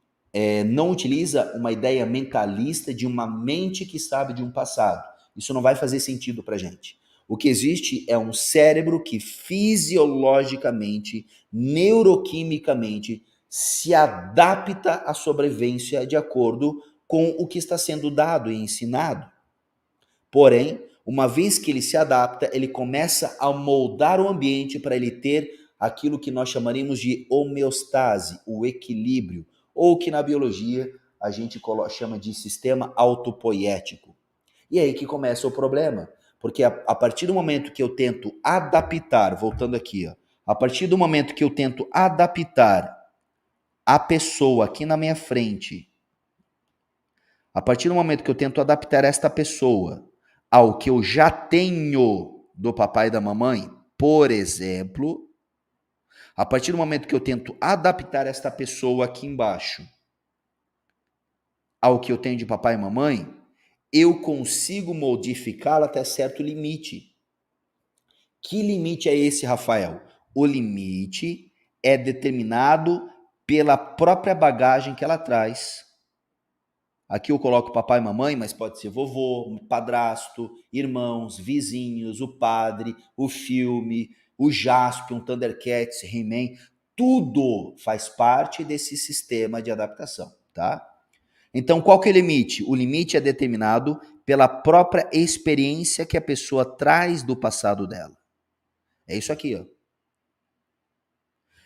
não utiliza uma ideia mentalista de uma mente que sabe de um passado. Isso não vai fazer sentido para a gente. O que existe é um cérebro que fisiologicamente, neuroquimicamente, se adapta à sobrevivência de acordo com o que está sendo dado e ensinado. Porém, uma vez que ele se adapta, ele começa a moldar o ambiente para ele ter aquilo que nós chamaríamos de homeostase, o equilíbrio, ou que na biologia a gente chama de sistema autopoiético. E é aí que começa o problema, porque a partir do momento que eu tento adaptar, voltando aqui, ó, a partir do momento que eu tento adaptar a pessoa aqui na minha frente, a partir do momento que eu tento adaptar esta pessoa ao que eu já tenho do papai e da mamãe, por exemplo, A partir do momento que eu tento adaptar esta pessoa aqui embaixo ao que eu tenho de papai e mamãe, eu consigo modificá-la até certo limite. Que limite é esse, Rafael? O limite é determinado pela própria bagagem que ela traz. Aqui eu coloco papai e mamãe, mas pode ser vovô, padrasto, irmãos, vizinhos, o padre, o filme, o Jaspion, Thundercats, He-Man. Tudo faz parte desse sistema de adaptação, tá? Então, qual que é o limite? O limite é determinado pela própria experiência que a pessoa traz do passado dela. É isso aqui, ó.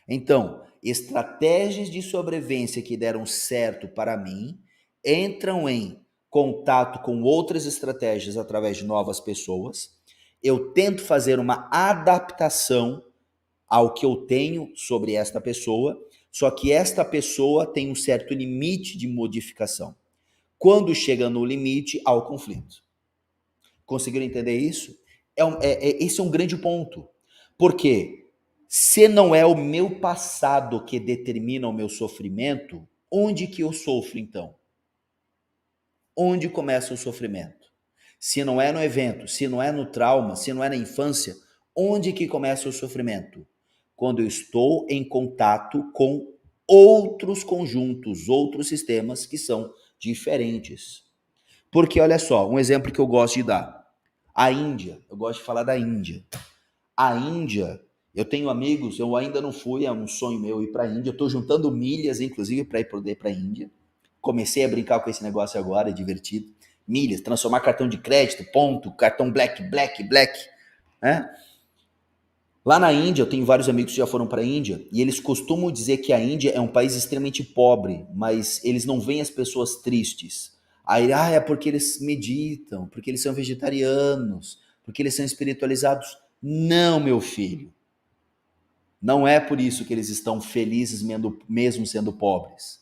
Então, estratégias de sobrevivência que deram certo para mim entram em contato com outras estratégias através de novas pessoas. Eu tento fazer uma adaptação ao que eu tenho sobre esta pessoa, só que esta pessoa tem um certo limite de modificação. Quando chega no limite, há o conflito. Conseguiram entender isso? Esse é um grande ponto. Por quê? Se não é o meu passado que determina o meu sofrimento, onde que eu sofro então? Onde começa o sofrimento? Se não é no evento, se não é no trauma, se não é na infância, onde que começa o sofrimento? Quando eu estou em contato com outros conjuntos, outros sistemas que são diferentes. Porque olha só, um exemplo que eu gosto de dar. A Índia, eu gosto de falar da Índia. A Índia, eu tenho amigos, eu ainda não fui, é um sonho meu ir para a Índia. Eu estou juntando milhas, inclusive, para poder ir para a Índia. Comecei a brincar com esse negócio agora, é divertido. Milhas, transformar cartão de crédito, ponto, cartão black, né? Lá na Índia, eu tenho vários amigos que já foram para a Índia, e eles costumam dizer que a Índia é um país extremamente pobre, mas eles não veem as pessoas tristes. Aí, é porque eles meditam, porque eles são vegetarianos, porque eles são espiritualizados. Não, meu filho. Não é por isso que eles estão felizes mesmo sendo pobres.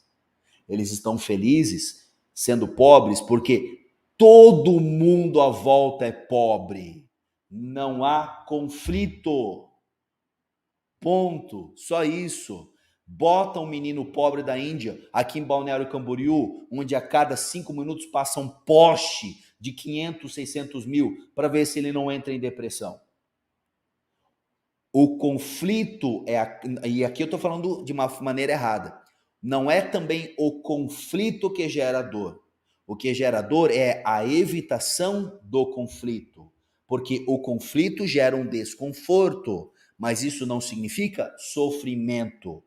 Eles estão felizes sendo pobres porque todo mundo à volta é pobre. Não há conflito. Ponto. Só isso. Bota um menino pobre da Índia aqui em Balneário Camboriú, onde a cada 5 minutos passa um Porsche de 500, 600 mil, para ver se ele não entra em depressão. O conflito e aqui eu estou falando de uma maneira errada, não é também o conflito que gera dor. O que gera dor é a evitação do conflito, porque o conflito gera um desconforto, mas isso não significa sofrimento.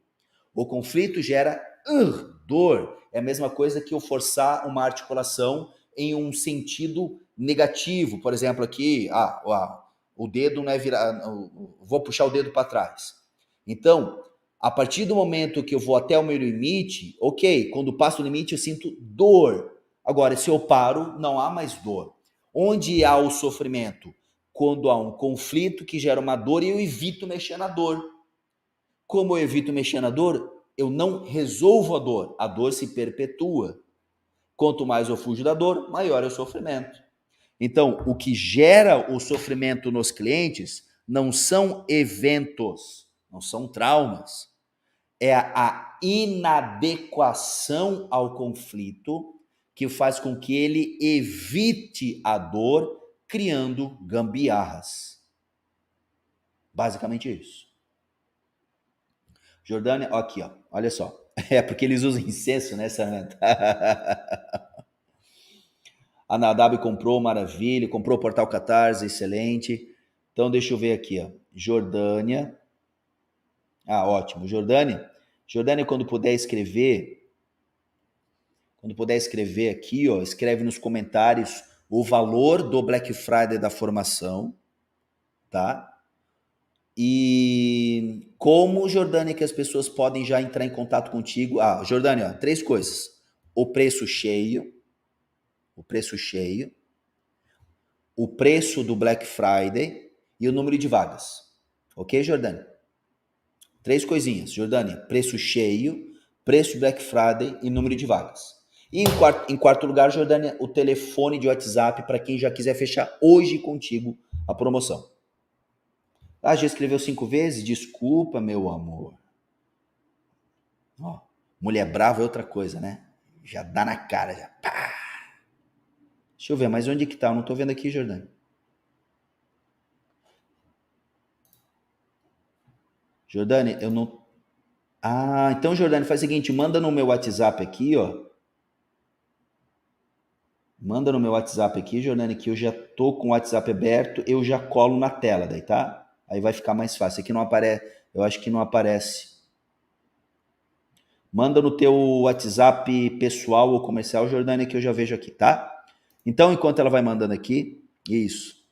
O conflito gera dor. É a mesma coisa que eu forçar uma articulação em um sentido negativo. Por exemplo, aqui, o dedo não é virar, vou puxar o dedo para trás. Então, a partir do momento que eu vou até o meu limite, ok, quando passo o limite eu sinto dor. Agora, se eu paro, não há mais dor. Onde há o sofrimento? Quando há um conflito que gera uma dor e eu evito mexer na dor. Como eu evito mexer na dor, eu não resolvo a dor se perpetua. Quanto mais eu fujo da dor, maior é o sofrimento. Então, o que gera o sofrimento nos clientes não são eventos, não são traumas. É a inadequação ao conflito que faz com que ele evite a dor, criando gambiarras. Basicamente isso. Jordânia, aqui, ó, olha só. É porque eles usam incenso, né, Samantha? A Nadab comprou, maravilha. Comprou o Portal Catarse, excelente. Então, deixa eu ver aqui, ó. Jordânia. Ótimo. Jordânia, quando puder escrever aqui, ó, escreve nos comentários o valor do Black Friday da formação, tá? E como, Jordânia, que as pessoas podem já entrar em contato contigo? Jordânia, ó, 3 coisas. O preço cheio, o preço do Black Friday e o número de vagas. Ok, Jordânia? 3 coisinhas, Jordânia. Preço cheio, preço Black Friday e número de vagas. E em quarto lugar, Jordânia, o telefone de WhatsApp para quem já quiser fechar hoje contigo a promoção. Ah, já escreveu 5 vezes? Desculpa, meu amor. Ó, mulher brava é outra coisa, né? Já dá na cara, já. Pá. Deixa eu ver, mas onde que tá? Eu não tô vendo aqui, Jordane. Jordane, eu não... Ah, então, Jordane, faz o seguinte, manda no meu WhatsApp aqui, ó. Manda no meu WhatsApp aqui, Jordane, que eu já tô com o WhatsApp aberto, eu já colo na tela daí, tá? Aí vai ficar mais fácil. Aqui não aparece, eu acho que não aparece. Manda no teu WhatsApp pessoal ou comercial, Jordane, que eu já vejo aqui, tá? Então, enquanto ela vai mandando aqui, isso.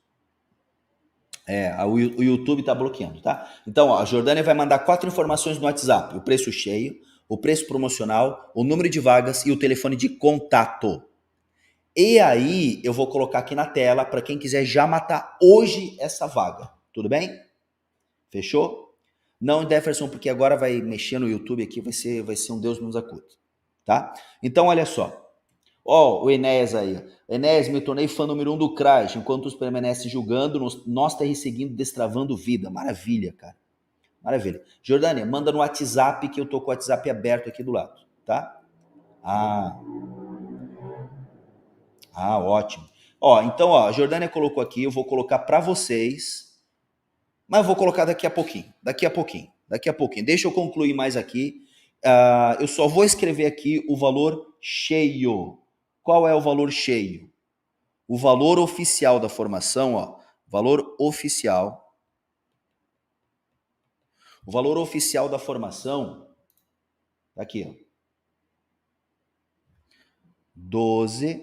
O YouTube tá bloqueando, tá? Então, ó, a Jordânia vai mandar 4 informações no WhatsApp: o preço cheio, o preço promocional, o número de vagas e o telefone de contato. E aí, eu vou colocar aqui na tela para quem quiser já matar hoje essa vaga. Tudo bem? Fechou? Não, Jefferson, porque agora vai mexer no YouTube aqui, vai ser um Deus nos acuda, tá? Então, olha só. Ó, o Enéas aí. Enéas, me tornei fã número 1 do Crash, enquanto os permanecem julgando, nós tá seguindo, destravando vida. Maravilha, cara. Maravilha. Jordânia, manda no WhatsApp que eu tô com o WhatsApp aberto aqui do lado, tá? Ah, ótimo. Ó, então, ó, a Jordânia colocou aqui, eu vou colocar para vocês, mas eu vou colocar daqui a pouquinho, daqui a pouquinho. Deixa eu concluir mais aqui. Eu só vou escrever aqui o valor cheio. Qual é o valor cheio? O valor oficial da formação, ó, valor oficial. O valor oficial da formação, tá aqui, ó. 12,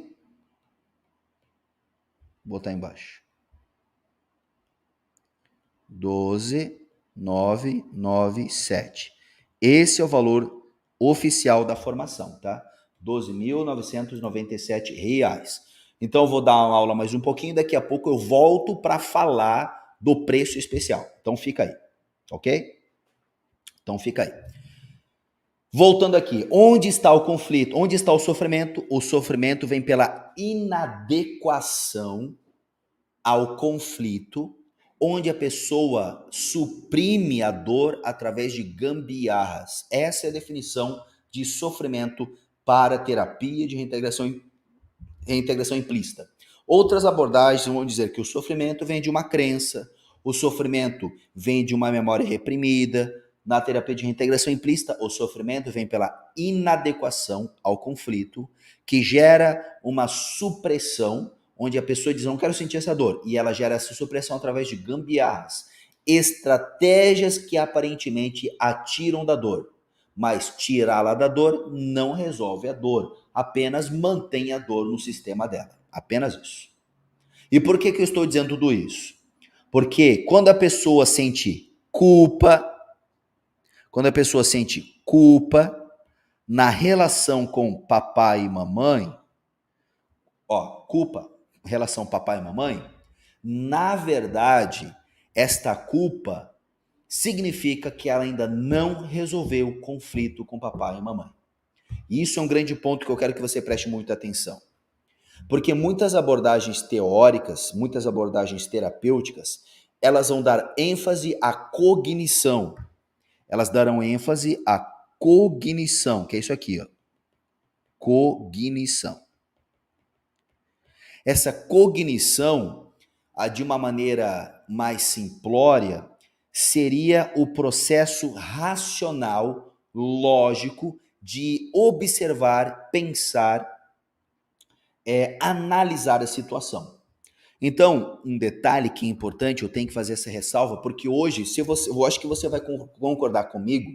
vou botar embaixo. 12.997. Esse é o valor oficial da formação, tá? R$ 12.997. Então eu vou dar uma aula mais um pouquinho, daqui a pouco eu volto para falar do preço especial. Então fica aí, ok? Então fica aí. Voltando aqui, onde está o conflito? Onde está o sofrimento? O sofrimento vem pela inadequação ao conflito, onde a pessoa suprime a dor através de gambiarras. Essa é a definição de sofrimento para terapia de reintegração implícita. Outras abordagens vão dizer que o sofrimento vem de uma crença, o sofrimento vem de uma memória reprimida. Na terapia de reintegração implícita, o sofrimento vem pela inadequação ao conflito, que gera uma supressão, onde a pessoa diz, não quero sentir essa dor, e ela gera essa supressão através de gambiarras, estratégias que aparentemente a tiram da dor, mas tirá-la da dor não resolve a dor, apenas mantém a dor no sistema dela, apenas isso. E por que eu estou dizendo tudo isso? Porque quando a pessoa sente culpa, na relação com papai e mamãe, culpa, relação papai e mamãe, na verdade, esta culpa significa que ela ainda não resolveu o conflito com papai e mamãe. E isso é um grande ponto que eu quero que você preste muita atenção. Porque muitas abordagens teóricas, muitas abordagens terapêuticas, elas vão dar ênfase à cognição. Elas darão ênfase à cognição, que é isso aqui, ó. Cognição. Essa cognição, de uma maneira mais simplória, seria o processo racional, lógico, de observar, pensar, analisar a situação. Então, um detalhe que é importante, eu tenho que fazer essa ressalva, porque hoje, eu acho que você vai concordar comigo,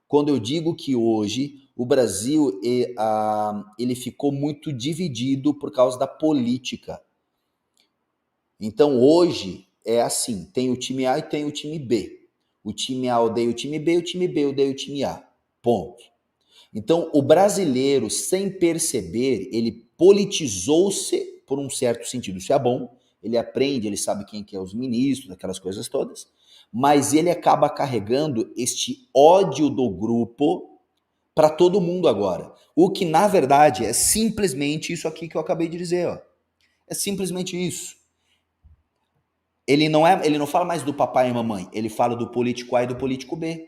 quando eu digo que hoje o Brasil ele ficou muito dividido por causa da política. Então hoje é assim, tem o time A e tem o time B. O time A odeia o time B odeia o time A. Ponto. Então o brasileiro, sem perceber, ele politizou-se por um certo sentido. Isso é bom, ele aprende, ele sabe quem que é os ministros, aquelas coisas todas, mas ele acaba carregando este ódio do grupo para todo mundo agora. O que na verdade é simplesmente isso aqui que eu acabei de dizer, ó. É simplesmente isso. ele não fala mais do papai e mamãe, ele fala do político A e do político B.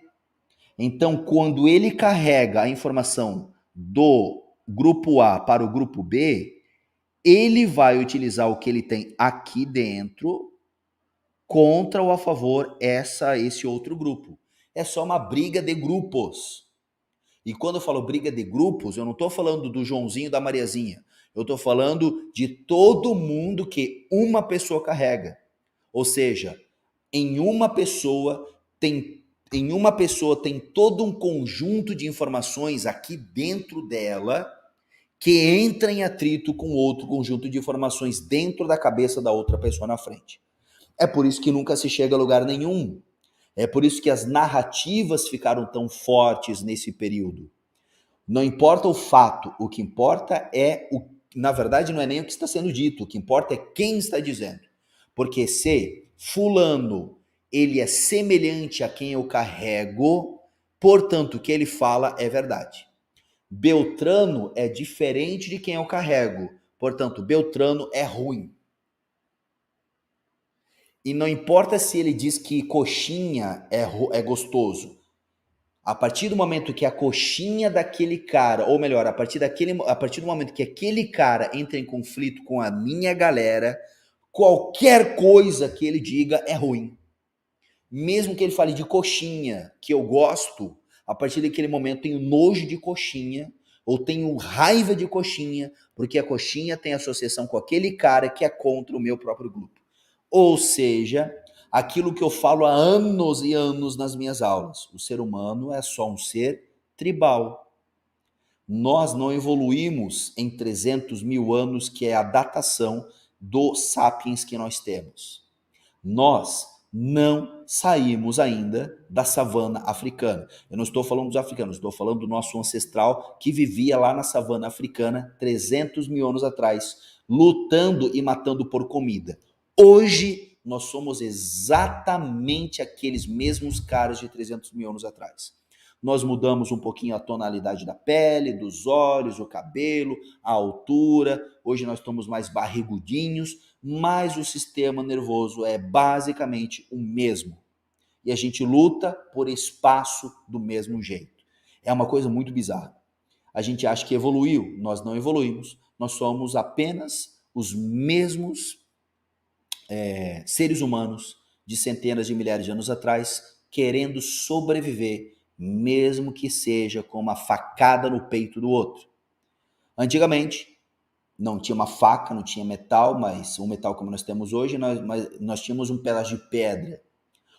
Então, quando ele carrega a informação do grupo A para o grupo B, ele vai utilizar o que ele tem aqui dentro contra ou a favor esse outro grupo. É só uma briga de grupos. E quando eu falo briga de grupos, eu não estou falando do Joãozinho e da Mariazinha. Eu estou falando de todo mundo que uma pessoa carrega. Ou seja, em uma pessoa tem todo um conjunto de informações aqui dentro dela que entra em atrito com outro conjunto de informações dentro da cabeça da outra pessoa na frente. É por isso que nunca se chega a lugar nenhum. É por isso que as narrativas ficaram tão fortes nesse período. Não importa o fato, o que importa na verdade, não é nem o que está sendo dito, o que importa é quem está dizendo. Porque se fulano, ele é semelhante a quem eu carrego, portanto, o que ele fala é verdade. Beltrano é diferente de quem eu carrego, portanto, Beltrano é ruim. E não importa se ele diz que coxinha é gostoso. A partir do momento que a coxinha daquele cara, ou melhor, a partir do momento que aquele cara entra em conflito com a minha galera, qualquer coisa que ele diga é ruim. Mesmo que ele fale de coxinha, que eu gosto, a partir daquele momento tenho nojo de coxinha, ou tenho raiva de coxinha, porque a coxinha tem associação com aquele cara que é contra o meu próprio grupo. Ou seja, aquilo que eu falo há anos e anos nas minhas aulas. O ser humano é só um ser tribal. Nós não evoluímos em 300 mil anos, que é a datação do sapiens que nós temos. Nós não saímos ainda da savana africana. Eu não estou falando dos africanos, estou falando do nosso ancestral que vivia lá na savana africana 300 mil anos atrás, lutando e matando por comida. Hoje, nós somos exatamente aqueles mesmos caras de 300 mil anos atrás. Nós mudamos um pouquinho a tonalidade da pele, dos olhos, o cabelo, a altura. Hoje nós estamos mais barrigudinhos, mas o sistema nervoso é basicamente o mesmo. E a gente luta por espaço do mesmo jeito. É uma coisa muito bizarra. A gente acha que evoluiu, nós não evoluímos. Nós somos apenas os mesmos seres humanos de centenas de milhares de anos atrás, querendo sobreviver, mesmo que seja com uma facada no peito do outro. Antigamente, não tinha uma faca, não tinha metal, mas um metal como nós temos hoje, nós tínhamos um pedaço de pedra.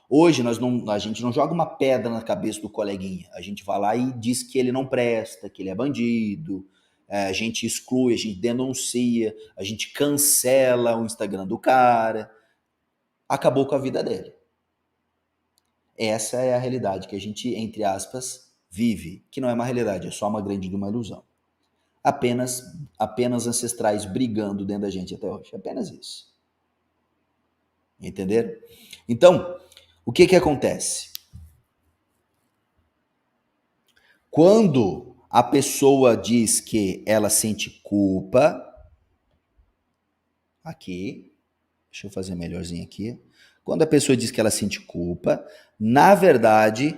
Hoje a gente não joga uma pedra na cabeça do coleguinha, a gente vai lá e diz que ele não presta, que ele é bandido, a gente exclui, a gente denuncia, a gente cancela o Instagram do cara, acabou com a vida dele. Essa é a realidade que a gente, entre aspas, vive, que não é uma realidade, é só uma grande de uma ilusão. Apenas ancestrais brigando dentro da gente até hoje. Apenas isso. Entenderam? Então, o que acontece? Quando a pessoa diz que ela sente culpa, aqui, deixa eu fazer melhorzinho aqui. Quando a pessoa diz que ela sente culpa, na verdade,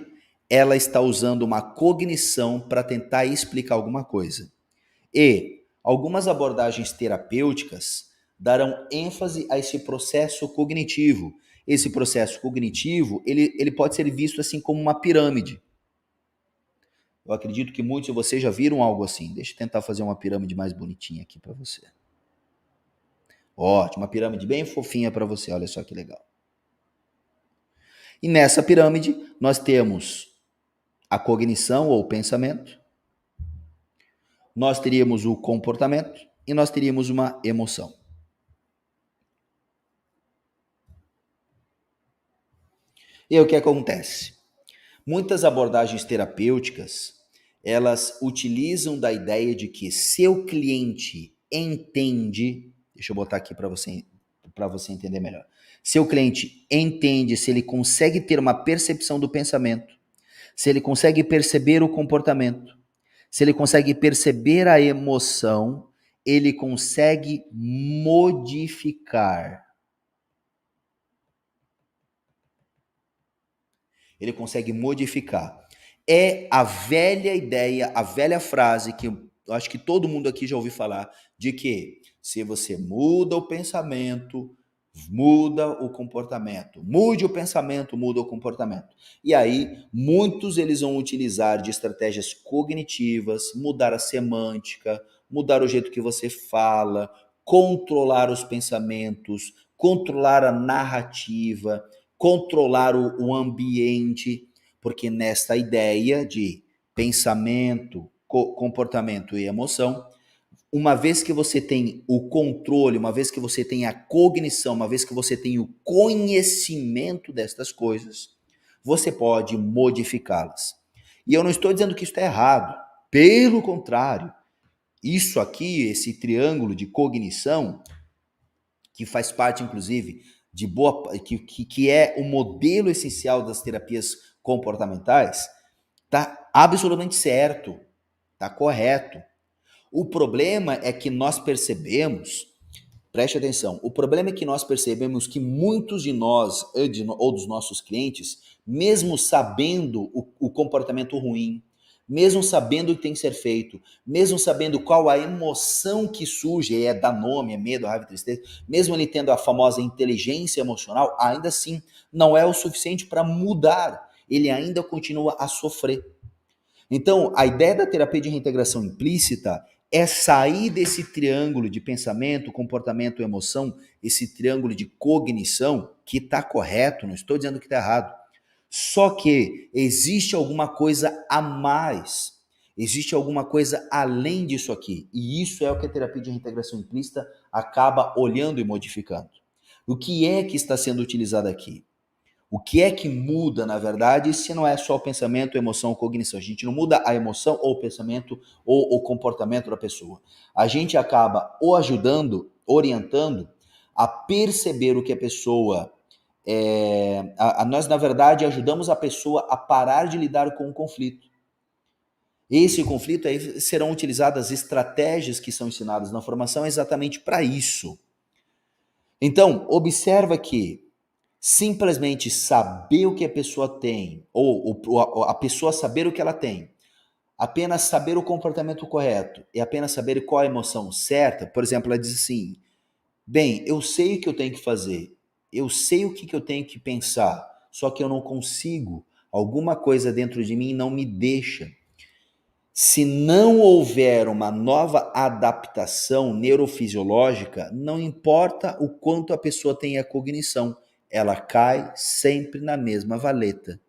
ela está usando uma cognição para tentar explicar alguma coisa. E algumas abordagens terapêuticas darão ênfase a esse processo cognitivo. Esse processo cognitivo, ele pode ser visto assim como uma pirâmide. Eu acredito que muitos de vocês já viram algo assim. Deixa eu tentar fazer uma pirâmide mais bonitinha aqui para você. Ótimo, uma pirâmide bem fofinha para você, olha só que legal. E nessa pirâmide, nós temos a cognição ou o pensamento, nós teríamos o comportamento e nós teríamos uma emoção. E aí o que acontece? Muitas abordagens terapêuticas, elas utilizam da ideia de que seu cliente entende, deixa eu botar aqui para você entender melhor. Seu cliente entende, se ele consegue ter uma percepção do pensamento, se ele consegue perceber o comportamento, se ele consegue perceber a emoção, ele consegue modificar. ele consegue modificar. É a velha ideia, a velha frase que eu acho que todo mundo aqui já ouviu falar, de que se você muda o pensamento, muda o comportamento. Mude o pensamento, muda o comportamento. E aí, muitos eles vão utilizar de estratégias cognitivas, mudar a semântica, mudar o jeito que você fala, controlar os pensamentos, controlar a narrativa, controlar o ambiente, porque nesta ideia de pensamento, comportamento e emoção, uma vez que você tem o controle, uma vez que você tem a cognição, uma vez que você tem o conhecimento destas coisas, você pode modificá-las. E eu não estou dizendo que isso está errado. Pelo contrário, isso aqui, esse triângulo de cognição, que faz parte, inclusive, de boa, que é o modelo essencial das terapias comportamentais, está absolutamente certo, está correto. O problema é que nós percebemos, preste atenção, o problema é que nós percebemos que muitos de nós, ou dos nossos clientes, mesmo sabendo o comportamento ruim, mesmo sabendo o que tem que ser feito, mesmo sabendo qual a emoção que surge, dar nome, é medo, raiva, tristeza, mesmo ele tendo a famosa inteligência emocional, ainda assim não é o suficiente para mudar, ele ainda continua a sofrer. Então, a ideia da terapia de reintegração implícita é sair desse triângulo de pensamento, comportamento, emoção, esse triângulo de cognição, que está correto, não estou dizendo que está errado. Só que existe alguma coisa a mais, existe alguma coisa além disso aqui. E isso é o que a terapia de reintegração implícita acaba olhando e modificando. O que é que está sendo utilizado aqui? O que é que muda, na verdade, se não é só o pensamento, emoção ou cognição? A gente não muda a emoção ou o pensamento ou o comportamento da pessoa. A gente acaba ou ajudando, orientando a perceber o que a pessoa nós, na verdade, ajudamos a pessoa a parar de lidar com o conflito. Esse conflito aí serão utilizadas estratégias que são ensinadas na formação exatamente para isso. Então, observa que simplesmente saber o que a pessoa tem, ou a pessoa saber o que ela tem, apenas saber o comportamento correto e apenas saber qual a emoção certa, por exemplo, ela diz assim, bem, eu sei o que eu tenho que fazer, eu sei o que eu tenho que pensar, só que eu não consigo, alguma coisa dentro de mim não me deixa. Se não houver uma nova adaptação neurofisiológica, não importa o quanto a pessoa tenha cognição, ela cai sempre na mesma valeta.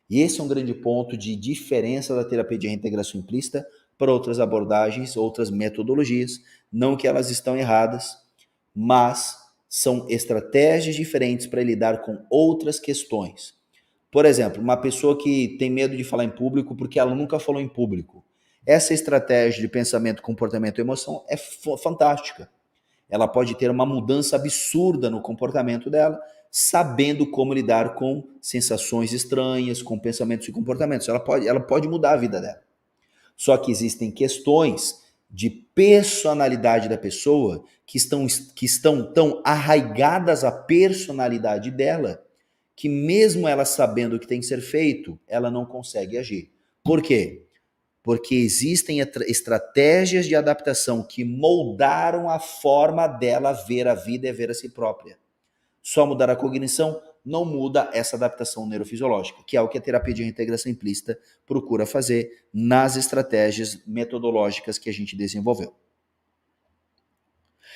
E esse é um grande ponto de diferença da terapia de reintegração implícita para outras abordagens, outras metodologias. Não que elas estão erradas, mas são estratégias diferentes para lidar com outras questões. Por exemplo, uma pessoa que tem medo de falar em público porque ela nunca falou em público. Essa estratégia de pensamento, comportamento e emoção é fantástica. Ela pode ter uma mudança absurda no comportamento dela, sabendo como lidar com sensações estranhas, com pensamentos e comportamentos. Ela pode mudar a vida dela. Só que existem questões de personalidade da pessoa que estão tão arraigadas à personalidade dela que mesmo ela sabendo o que tem que ser feito, ela não consegue agir. Por quê? Porque existem estratégias de adaptação que moldaram a forma dela ver a vida e ver a si própria. Só mudar a cognição não muda essa adaptação neurofisiológica, que é o que a terapia de reintegração implícita procura fazer nas estratégias metodológicas que a gente desenvolveu.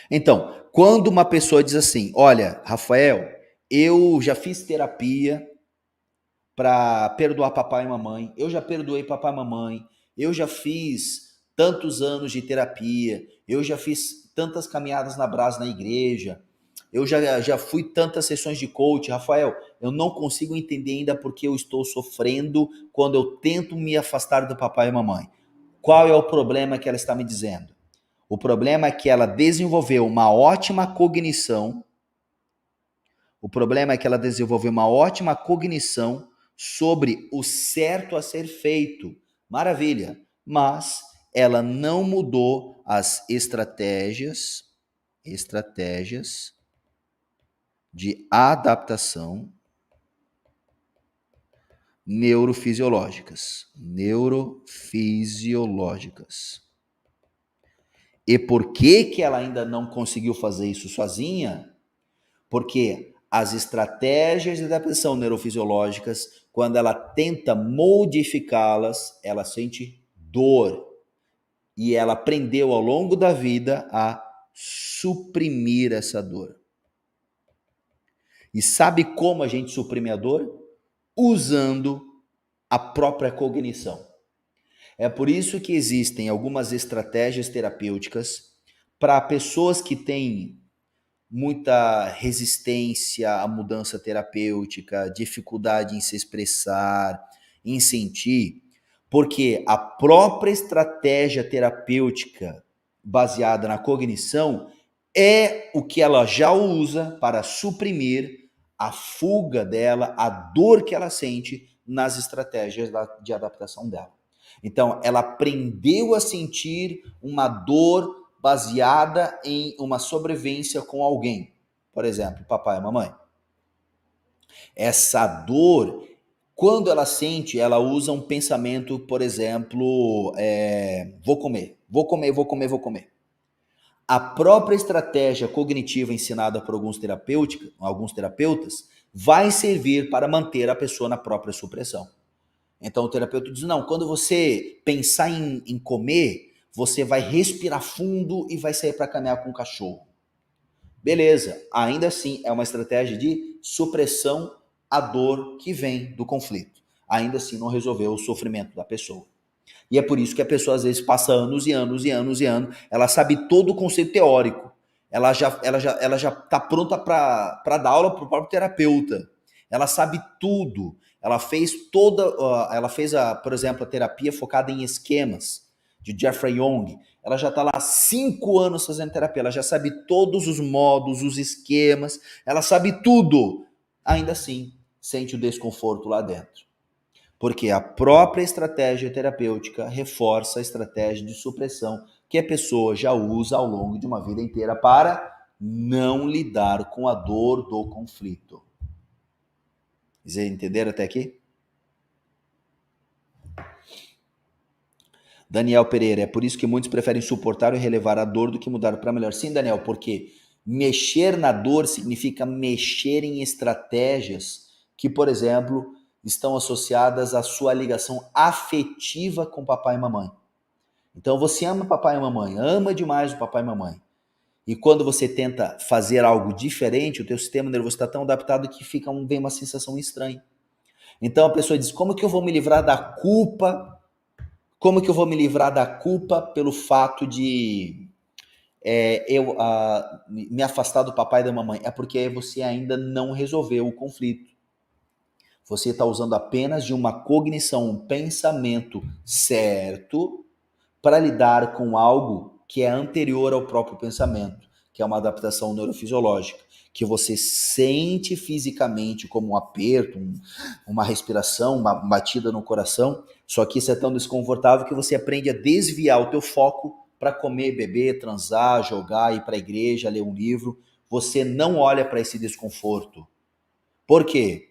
Então, quando uma pessoa diz assim, olha, Rafael, eu já fiz terapia para perdoar papai e mamãe, eu já perdoei papai e mamãe, eu já fiz tantos anos de terapia, eu já fiz tantas caminhadas na brasa na igreja, eu já fui tantas sessões de coach, Rafael, eu não consigo entender ainda porque eu estou sofrendo quando eu tento me afastar do papai e mamãe. Qual é o problema que ela está me dizendo? O problema é que ela desenvolveu uma ótima cognição. O problema é que ela desenvolveu uma ótima cognição sobre o certo a ser feito. Maravilha. Mas ela não mudou as estratégias de adaptação neurofisiológicas. Neurofisiológicas. E por que que ela ainda não conseguiu fazer isso sozinha? Porque as estratégias de adaptação neurofisiológicas, quando ela tenta modificá-las, ela sente dor. E ela aprendeu ao longo da vida a suprimir essa dor. E sabe como a gente suprime a dor? Usando a própria cognição. É por isso que existem algumas estratégias terapêuticas para pessoas que têm muita resistência à mudança terapêutica, dificuldade em se expressar, em sentir, porque a própria estratégia terapêutica baseada na cognição é o que ela já usa para suprimir a fuga dela, a dor que ela sente nas estratégias de adaptação dela. Então, ela aprendeu a sentir uma dor baseada em uma sobrevivência com alguém. Por exemplo, papai e mamãe. Essa dor, quando ela sente, ela usa um pensamento, por exemplo, vou comer, vou comer, vou comer, vou comer. A própria estratégia cognitiva ensinada por alguns terapeutas vai servir para manter a pessoa na própria supressão. Então o terapeuta diz, não, quando você pensar em comer, você vai respirar fundo e vai sair para caminhar com o cachorro. Beleza, ainda assim é uma estratégia de supressão à dor que vem do conflito. Ainda assim não resolveu o sofrimento da pessoa. E é por isso que a pessoa às vezes passa anos e anos e anos e anos, ela sabe todo o conceito teórico, ela já está pronta para dar aula para o próprio terapeuta, ela sabe tudo, ela fez por exemplo, a terapia focada em esquemas, de Jeffrey Young, ela já está lá há 5 anos fazendo terapia, ela já sabe todos os modos, os esquemas, ela sabe tudo, ainda assim sente o desconforto lá dentro. Porque a própria estratégia terapêutica reforça a estratégia de supressão que a pessoa já usa ao longo de uma vida inteira para não lidar com a dor do conflito. Vocês entenderam até aqui? Daniel Pereira, é por isso que muitos preferem suportar e relevar a dor do que mudar para melhor. Sim, Daniel, porque mexer na dor significa mexer em estratégias que, por exemplo, estão associadas à sua ligação afetiva com papai e mamãe. Então você ama papai e mamãe, ama demais o papai e mamãe. E quando você tenta fazer algo diferente, o teu sistema nervoso está tão adaptado que vem uma sensação estranha. Então a pessoa diz, como que eu vou me livrar da culpa? Como que eu vou me livrar da culpa pelo fato de me afastar do papai e da mamãe? É porque você ainda não resolveu o conflito. Você está usando apenas de uma cognição, um pensamento certo para lidar com algo que é anterior ao próprio pensamento, que é uma adaptação neurofisiológica, que você sente fisicamente como um aperto, uma respiração, uma batida no coração, só que isso é tão desconfortável que você aprende a desviar o teu foco para comer, beber, transar, jogar, ir para a igreja, ler um livro. Você não olha para esse desconforto. Por quê?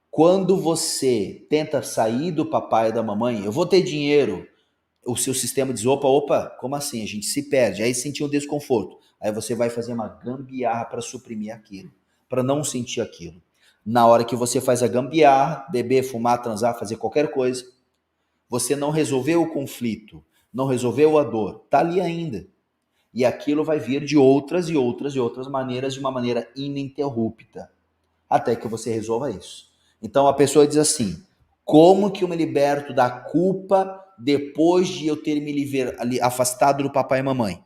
Quando você tenta sair do papai e da mamãe, eu vou ter dinheiro, o seu sistema diz, opa, como assim? A gente se perde. Aí sentiu um desconforto. Aí você vai fazer uma gambiarra para suprimir aquilo, para não sentir aquilo. Na hora que você faz a gambiarra, beber, fumar, transar, fazer qualquer coisa, você não resolveu o conflito, não resolveu a dor, tá ali ainda. E aquilo vai vir de outras e outras e outras maneiras, de uma maneira ininterrupta, até que você resolva isso. Então a pessoa diz assim, como que eu me liberto da culpa depois de eu ter me afastado do papai e mamãe?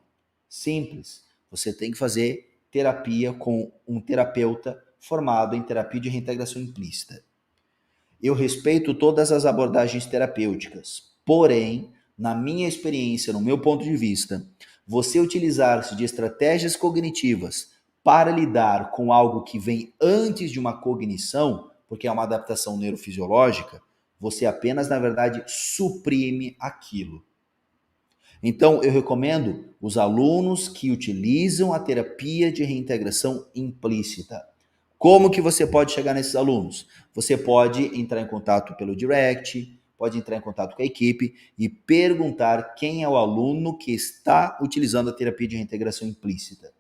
Simples. Você tem que fazer terapia com um terapeuta formado em terapia de reintegração implícita. Eu respeito todas as abordagens terapêuticas, porém, na minha experiência, no meu ponto de vista, você utilizar-se de estratégias cognitivas para lidar com algo que vem antes de uma cognição, porque é uma adaptação neurofisiológica, você apenas, na verdade, suprime aquilo. Então, eu recomendo os alunos que utilizam a terapia de reintegração implícita. Como que você pode chegar nesses alunos? Você pode entrar em contato pelo direct, pode entrar em contato com a equipe e perguntar quem é o aluno que está utilizando a terapia de reintegração implícita.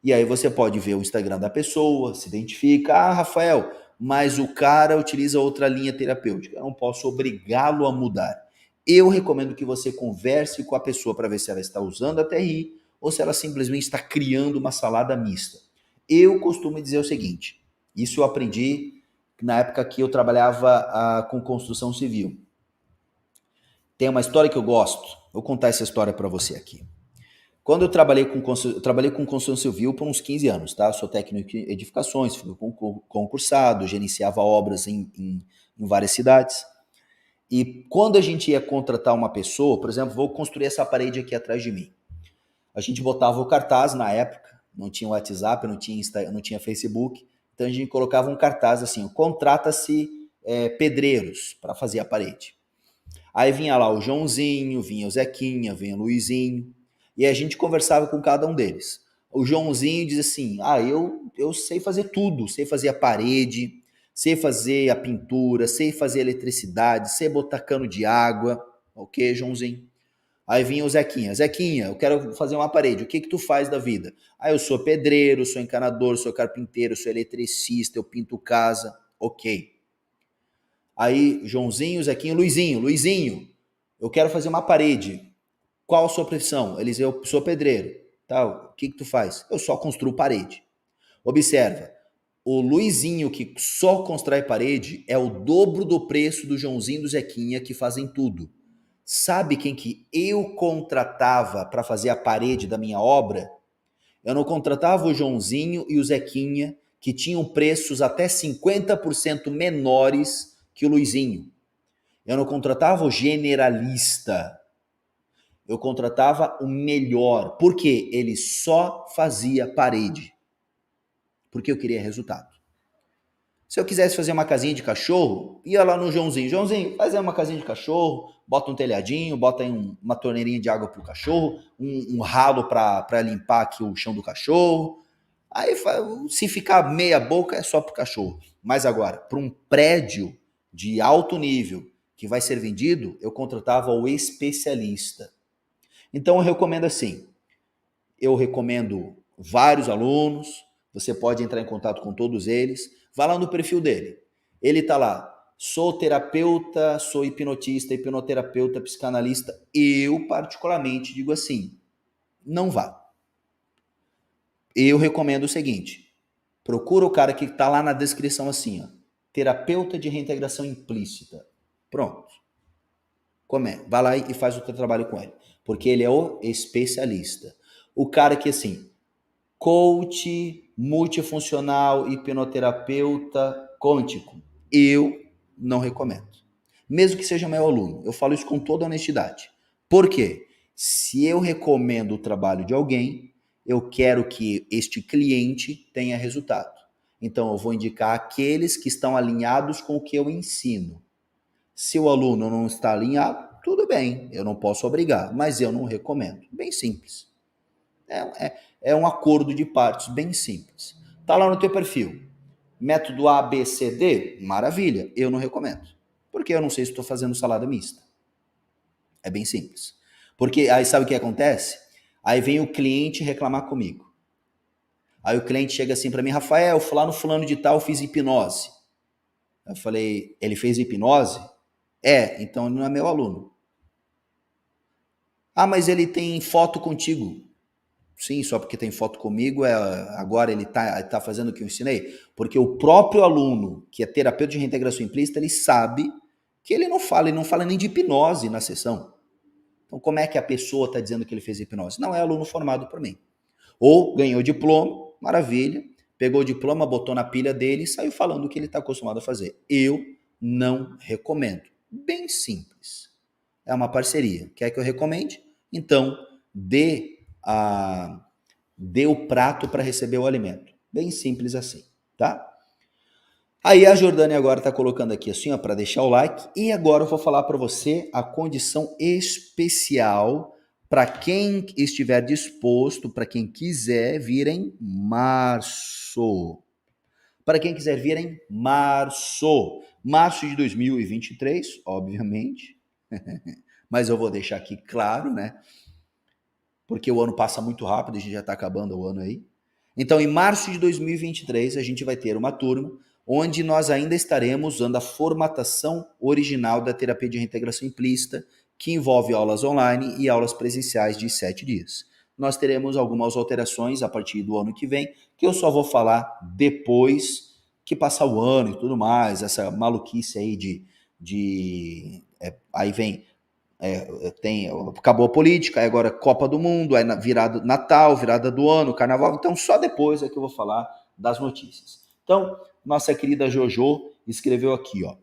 E aí você pode ver o Instagram da pessoa, se identifica, Rafael, mas o cara utiliza outra linha terapêutica. Eu não posso obrigá-lo a mudar. Eu recomendo que você converse com a pessoa para ver se ela está usando a TRI ou se ela simplesmente está criando uma salada mista. Eu costumo dizer o seguinte, isso eu aprendi na época que eu trabalhava com construção civil. Tem uma história que eu gosto, vou contar essa história para você aqui. Quando eu trabalhei com construção civil por uns 15 anos, tá? Eu sou técnico em edificações, fui concursado, gerenciava obras em várias cidades. E quando a gente ia contratar uma pessoa, por exemplo, vou construir essa parede aqui atrás de mim. A gente botava o cartaz na época, não tinha WhatsApp, não tinha Facebook, então a gente colocava um cartaz assim, contrata-se pedreiros para fazer a parede. Aí vinha lá o Joãozinho, vinha o Zequinha, vinha o Luizinho, e a gente conversava com cada um deles. O Joãozinho diz assim, eu sei fazer tudo, sei fazer a parede, sei fazer a pintura, sei fazer a eletricidade, sei botar cano de água, ok, Joãozinho? Aí vinha o Zequinha, Zequinha, eu quero fazer uma parede, o que tu faz da vida? Eu sou pedreiro, sou encanador, sou carpinteiro, sou eletricista, eu pinto casa, ok. Aí, Joãozinho, Zequinha, Luizinho, eu quero fazer uma parede. Qual a sua profissão? Eles, eu sou pedreiro. Tá, o que tu faz? Eu só construo parede. Observa, o Luizinho que só constrói parede é o dobro do preço do Joãozinho e do Zequinha que fazem tudo. Sabe quem que eu contratava para fazer a parede da minha obra? Eu não contratava o Joãozinho e o Zequinha, que tinham preços até 50% menores que o Luizinho. Eu não contratava o generalista. Eu contratava o melhor. Por quê? Ele só fazia parede. Porque eu queria resultado. Se eu quisesse fazer uma casinha de cachorro, ia lá no Joãozinho. Joãozinho, faz aí uma casinha de cachorro, bota um telhadinho, bota aí uma torneirinha de água pro cachorro, um ralo para limpar aqui o chão do cachorro. Aí, se ficar meia boca, é só pro cachorro. Mas agora, para um prédio de alto nível que vai ser vendido, eu contratava o especialista. Então, eu recomendo assim. Eu recomendo vários alunos, você pode entrar em contato com todos eles, vá lá no perfil dele. Ele está lá, sou terapeuta, sou hipnotista, hipnoterapeuta, psicanalista. Eu, particularmente, digo assim, não vá. Eu recomendo o seguinte, procura o cara que está lá na descrição assim, ó, terapeuta de reintegração implícita. Pronto. Vai lá e faz o teu trabalho com ele, porque ele é o especialista. O cara que, assim, coach, multifuncional, hipnoterapeuta, quântico, eu não recomendo. Mesmo que seja meu aluno, eu falo isso com toda honestidade. Por quê? Se eu recomendo o trabalho de alguém, eu quero que este cliente tenha resultado. Então, eu vou indicar aqueles que estão alinhados com o que eu ensino. Se o aluno não está alinhado, tudo bem, eu não posso obrigar, mas eu não recomendo. Bem simples. É um acordo de partes bem simples. Tá lá no teu perfil. Método A, B, C, D? Maravilha, eu não recomendo. Porque eu não sei se estou fazendo salada mista. É bem simples. Porque aí sabe o que acontece? Aí vem o cliente reclamar comigo. Aí o cliente chega assim para mim, Rafael, fulano de tal, fiz hipnose. Eu falei, ele fez hipnose? Então ele não é meu aluno. Mas ele tem foto contigo. Sim, só porque tem foto comigo, agora ele tá fazendo o que eu ensinei? Porque o próprio aluno, que é terapeuta de reintegração implícita, ele sabe que ele não fala nem de hipnose na sessão. Então, como é que a pessoa está dizendo que ele fez hipnose? Não é aluno formado por mim. Ou ganhou diploma, maravilha, pegou o diploma, botou na pilha dele e saiu falando o que ele está acostumado a fazer. Eu não recomendo. Bem simples. É uma parceria. Quer que eu recomende? Então, dê o prato para receber o alimento. Bem simples assim, tá? Aí a Jordânia agora está colocando aqui assim, para deixar o like. E agora eu vou falar para você a condição especial para quem estiver disposto, para quem quiser vir em março. para quem quiser vir em março. Março de 2023, obviamente. Mas eu vou deixar aqui claro, né? Porque o ano passa muito rápido, a gente já está acabando o ano aí. Então, em março de 2023, a gente vai ter uma turma onde nós ainda estaremos usando a formatação original da terapia de reintegração implícita, que envolve aulas online e aulas presenciais de 7 dias. Nós teremos algumas alterações a partir do ano que vem, que eu só vou falar depois que passar o ano e tudo mais, essa maluquice aí aí vem acabou a política, aí agora Copa do Mundo, aí virada Natal, virada do ano, Carnaval. Então só depois é que eu vou falar das notícias. Então, nossa querida Jojo escreveu aqui, ó.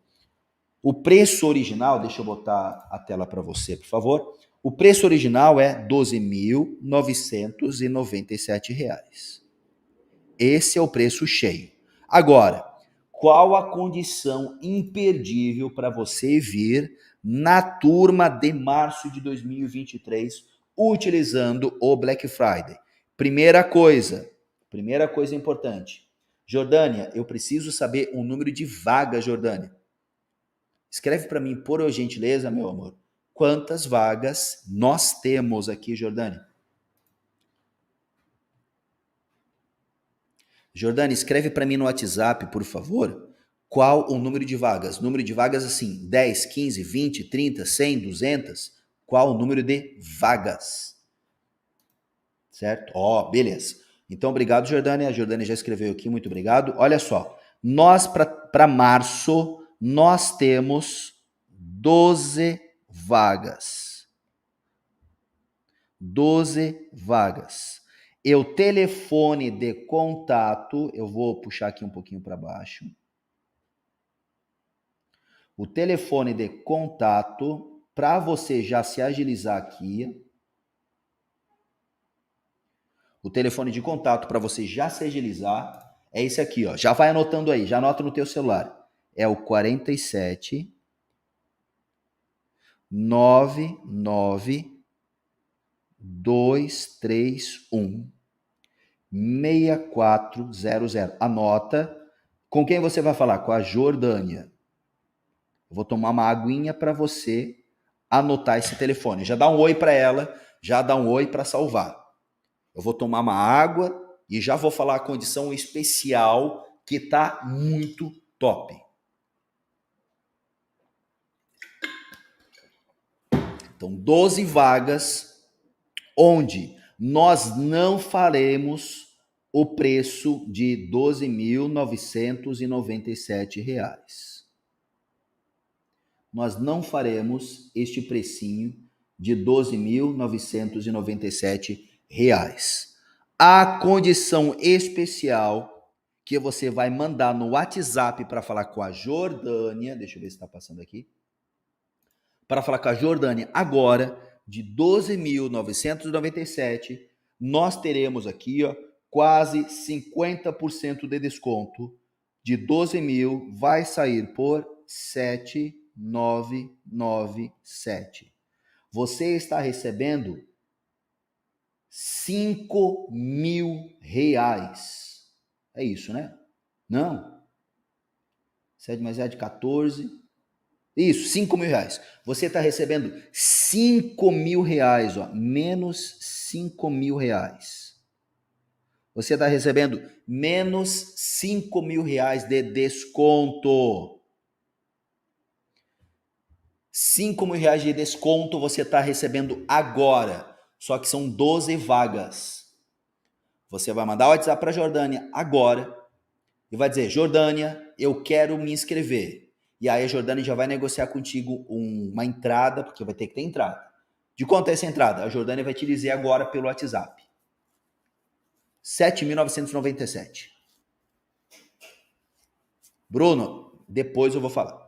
O preço original, deixa eu botar a tela para você, por favor. O preço original é R$ 12.997. Esse é o preço cheio. Agora, qual a condição imperdível para você vir na turma de março de 2023 utilizando o Black Friday? Primeira coisa importante. Jordânia, eu preciso saber o número de vagas, Jordânia. Escreve para mim, por gentileza, meu amor. Quantas vagas nós temos aqui, Jordânia? Jordânia, escreve para mim no WhatsApp, por favor, qual o número de vagas. Número de vagas assim, 10, 15, 20, 30, 100, 200. Qual o número de vagas? Certo? Ó, beleza. Então, obrigado, Jordânia. A Jordânia já escreveu aqui, muito obrigado. Olha só, nós para março, nós temos 12 vagas. 12 vagas. O telefone de contato, eu vou puxar aqui um pouquinho para baixo. O telefone de contato, para você já se agilizar aqui. O telefone de contato para você já se agilizar é esse aqui, ó. Já vai anotando aí, já anota no teu celular. É o 47 99 231 6400. Anota. Com quem você vai falar? Com a Jordânia. Eu vou tomar uma aguinha para você anotar esse telefone. Já dá um oi para ela, já dá um oi para salvar. Eu vou tomar uma água e já vou falar a condição especial que tá muito top. Então, 12 vagas onde nós não faremos o preço de R$ 12.997. Nós não faremos este precinho de R$ 12.997. A condição especial que você vai mandar no WhatsApp para falar com a Jordânia, deixa eu ver se está passando aqui, para falar com a Jordânia agora, de 12.997, nós teremos aqui, ó, quase 50% de desconto. De 12 mil vai sair por 7.997. Você está recebendo R$ 5.000. É isso, né? Não. 7 mais 7, 14. Isso, R$ 5.000. Você está recebendo R$ 5.000, ó, menos R$ 5.000. Você está recebendo menos R$ 5.000 de desconto. R$ 5.000 de desconto você está recebendo agora. Só que são 12 vagas. Você vai mandar o WhatsApp para a Jordânia agora e vai dizer, Jordânia, eu quero me inscrever. E aí a Jordânia já vai negociar contigo uma entrada, porque vai ter que ter entrada. De quanto é essa entrada? A Jordânia vai te dizer agora pelo WhatsApp. 7.997. Bruno, depois eu vou falar. R$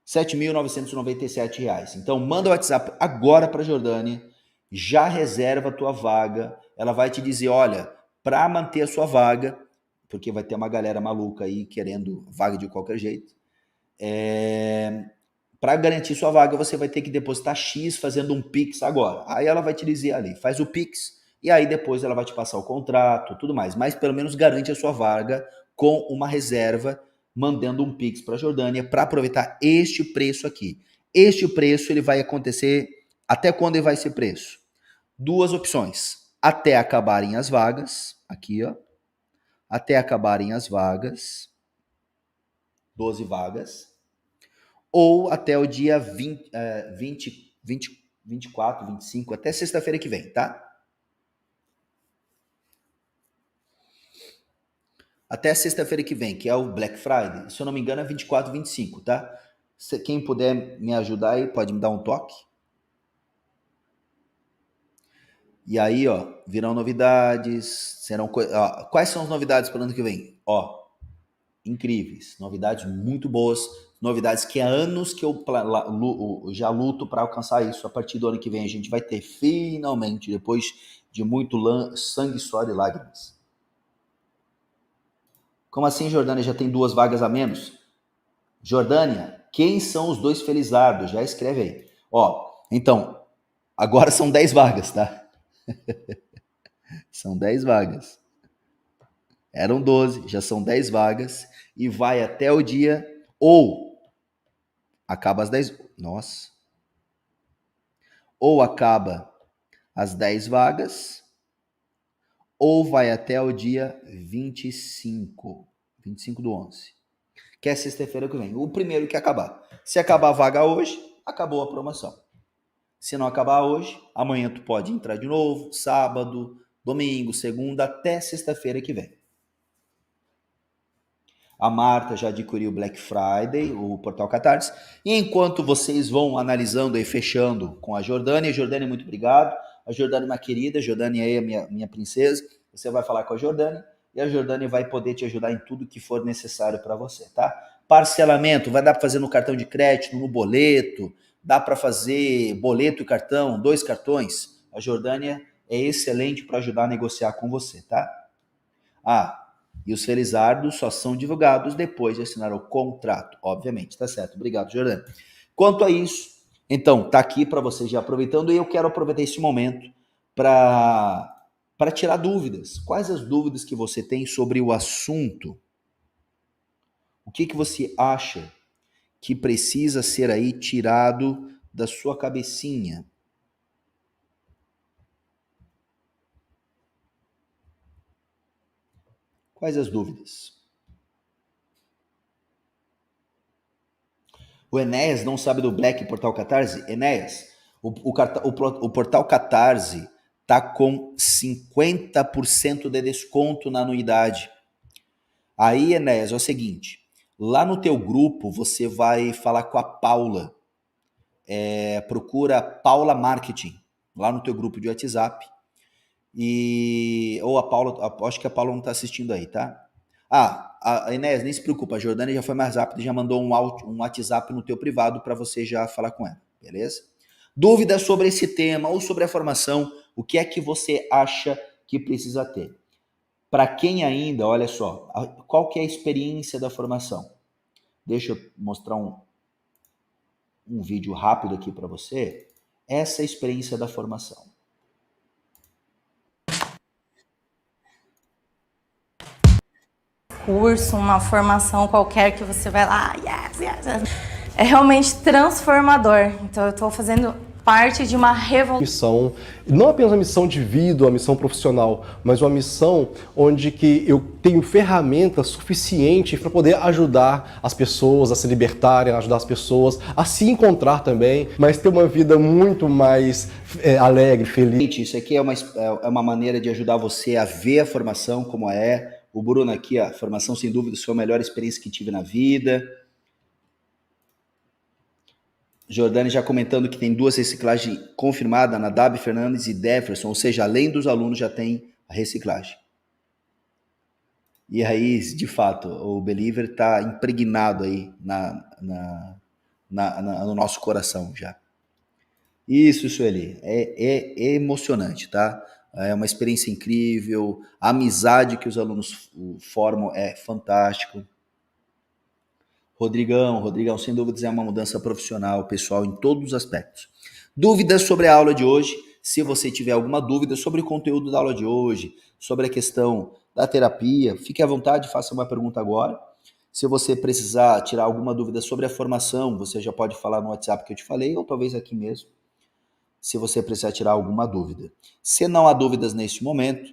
7.997. Então, manda o WhatsApp agora para a Jordânia, já reserva a tua vaga. Ela vai te dizer, olha, para manter a sua vaga, porque vai ter uma galera maluca aí querendo vaga de qualquer jeito, para garantir sua vaga, você vai ter que depositar X fazendo um Pix agora. Aí ela vai te dizer ali, faz o Pix, e aí depois ela vai te passar o contrato, tudo mais. Mas pelo menos garante a sua vaga com uma reserva, mandando um Pix para a Jordânia para aproveitar este preço aqui. Este preço ele vai acontecer até quando ele vai ser preço? Duas opções. Até acabarem as vagas, aqui ó, até acabarem as vagas, 12 vagas, ou até o dia 24, 25, até sexta-feira que vem, tá? Até sexta-feira que vem, que é o Black Friday. Se eu não me engano, é 24, 25, tá? Quem puder me ajudar aí, pode me dar um toque. E aí, ó, virão novidades, serão ó, quais são as novidades para o ano que vem? Ó, incríveis, novidades muito boas, novidades que há anos que eu já luto para alcançar isso. A partir do ano que vem a gente vai ter finalmente, depois de muito sangue, suor e lágrimas. Como assim, Jordânia já tem 2 vagas a menos? Jordânia, quem são os 2 felizardos? Já escreve aí. Ó, então, agora são 10 vagas, tá? São 10 vagas. Eram 12, já são 10 vagas e vai até o dia ou acaba às 10. Nossa. Ou acaba às 10 vagas ou vai até o dia 25. 25 do 11. Que é sexta-feira que vem. O primeiro que acabar. Se acabar a vaga hoje, acabou a promoção. Se não acabar hoje, amanhã tu pode entrar de novo, sábado, domingo, segunda, até sexta-feira que vem. A Marta já adquiriu o Black Friday, o Portal Catarse. E enquanto vocês vão analisando e fechando com a Jordânia, muito obrigado. A Jordânia é uma querida, a Jordânia é a minha princesa. Você vai falar com a Jordânia e a Jordânia vai poder te ajudar em tudo que for necessário para você, tá? Parcelamento, vai dar para fazer no cartão de crédito, no boleto, dá para fazer boleto e cartão, 2 cartões. A Jordânia é excelente para ajudar a negociar com você, tá? E os felizardos só são divulgados depois de assinar o contrato, obviamente, tá certo? Obrigado, Jordânia. Quanto a isso, então, tá aqui para você já aproveitando, e eu quero aproveitar esse momento para tirar dúvidas. Quais as dúvidas que você tem sobre o assunto? O que você acha que precisa ser aí tirado da sua cabecinha? Quais as dúvidas? O Enéas não sabe do Black Portal Catarse? Enéas, o Portal Catarse tá com 50% de desconto na anuidade. Aí, Enéas, é o seguinte, lá no teu grupo você vai falar com a Paula, procura Paula Marketing, lá no teu grupo de WhatsApp, ou a Paula, acho que a Paula não está assistindo aí, tá? A Enéas, nem se preocupa, a Jordânia já foi mais rápida e já mandou um WhatsApp no teu privado para você já falar com ela, beleza? Dúvidas sobre esse tema ou sobre a formação, o que é que você acha que precisa ter? Para quem ainda, olha só, qual que é a experiência da formação? Deixa eu mostrar um vídeo rápido aqui para você. Essa é a experiência da formação. Curso, uma formação qualquer que você vai lá, yes. É realmente transformador. Então eu estou fazendo parte de uma revolução. Não apenas uma missão de vida, uma missão profissional, mas uma missão onde que eu tenho ferramentas suficientes para poder ajudar as pessoas a se libertarem, ajudar as pessoas a se encontrar também, mas ter uma vida muito mais alegre, feliz. Isso aqui é uma maneira de ajudar você a ver a formação como é. O Bruno aqui, a formação sem dúvida foi a melhor experiência que tive na vida. Jordânia já comentando que tem 2 reciclagens confirmadas, Nadab Fernandes e Jefferson, ou seja, além dos alunos já tem a reciclagem. E aí, de fato, o Believer está impregnado aí no nosso coração já. Isso, Sueli, é emocionante, tá? É uma experiência incrível, a amizade que os alunos formam é fantástico. Rodrigão, sem dúvidas é uma mudança profissional, pessoal, em todos os aspectos. Dúvidas sobre a aula de hoje? Se você tiver alguma dúvida sobre o conteúdo da aula de hoje, sobre a questão da terapia, fique à vontade, faça uma pergunta agora. Se você precisar tirar alguma dúvida sobre a formação, você já pode falar no WhatsApp que eu te falei, ou talvez aqui mesmo, se você precisar tirar alguma dúvida. Se não há dúvidas neste momento,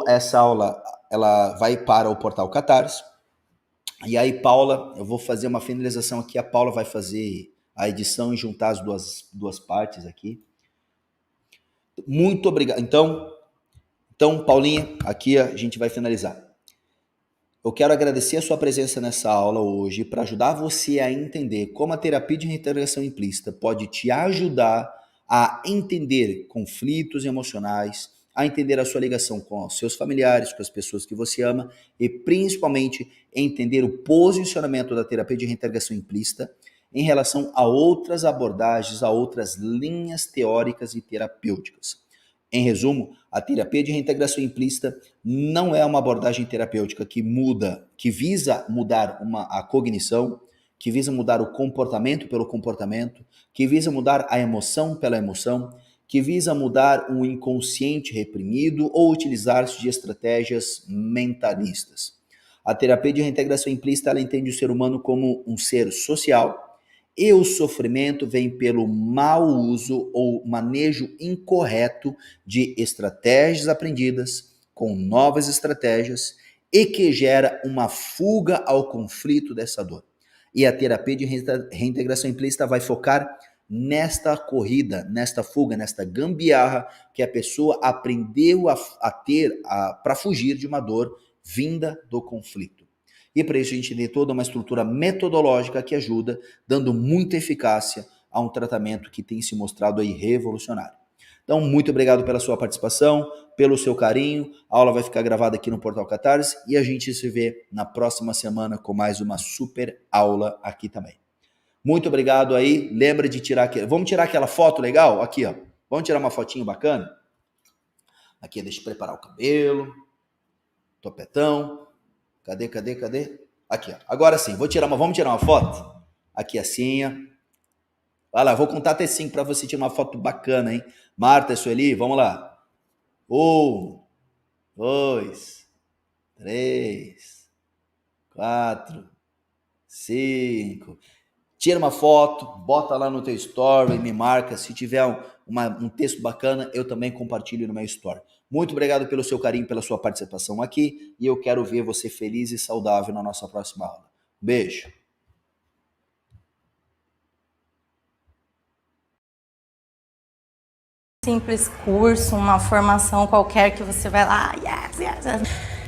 essa aula ela vai para o portal Catarse. E aí, Paula, eu vou fazer uma finalização aqui. A Paula vai fazer a edição e juntar as duas partes aqui. Muito obrigado. Então, Paulinha, aqui a gente vai finalizar. Eu quero agradecer a sua presença nessa aula hoje para ajudar você a entender como a terapia de reintegração implícita pode te ajudar a entender conflitos emocionais, a entender a sua ligação com os seus familiares, com as pessoas que você ama e principalmente entender o posicionamento da terapia de reintegração implícita em relação a outras abordagens, a outras linhas teóricas e terapêuticas. Em resumo, a terapia de reintegração implícita não é uma abordagem terapêutica que visa mudar a cognição, que visa mudar o comportamento pelo comportamento, que visa mudar a emoção pela emoção, que visa mudar um inconsciente reprimido ou utilizar-se de estratégias mentalistas. A terapia de reintegração implícita ela entende o ser humano como um ser social e o sofrimento vem pelo mau uso ou manejo incorreto de estratégias aprendidas com novas estratégias e que gera uma fuga ao conflito dessa dor. E a terapia de reintegração implícita vai focar nesta corrida, nesta fuga, nesta gambiarra que a pessoa aprendeu a ter para fugir de uma dor vinda do conflito. E para isso a gente tem toda uma estrutura metodológica que ajuda, dando muita eficácia a um tratamento que tem se mostrado aí revolucionário. Então, muito obrigado pela sua participação, pelo seu carinho. A aula vai ficar gravada aqui no Portal Catarse e a gente se vê na próxima semana com mais uma super aula aqui também. Muito obrigado aí. Lembra de tirar vamos tirar aquela foto legal? Aqui, ó. Vamos tirar uma fotinho bacana? Aqui, deixa eu preparar o cabelo. Topetão. Cadê? Aqui, ó. Agora sim, vamos tirar uma foto? Aqui assim, ó. Vai lá, vou contar até 5 para você tirar uma foto bacana, hein? Marta, Sueli, vamos lá. 1, 2, 3, 4, 5. Tira uma foto, bota lá no teu story, me marca. Se tiver um texto bacana, eu também compartilho no meu story. Muito obrigado pelo seu carinho, pela sua participação aqui. E eu quero ver você feliz e saudável na nossa próxima aula. Beijo. Simples curso, uma formação qualquer que você vai lá, yes.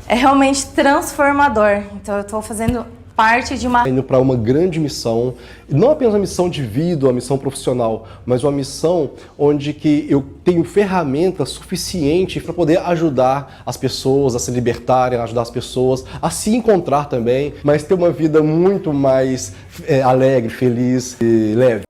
É realmente transformador. Então eu estou fazendo parte de uma... Indo para uma grande missão, não apenas uma missão de vida, uma missão profissional, mas uma missão onde que eu tenho ferramentas suficientes para poder ajudar as pessoas a se libertarem, ajudar as pessoas a se encontrar também, mas ter uma vida muito mais alegre, feliz e leve.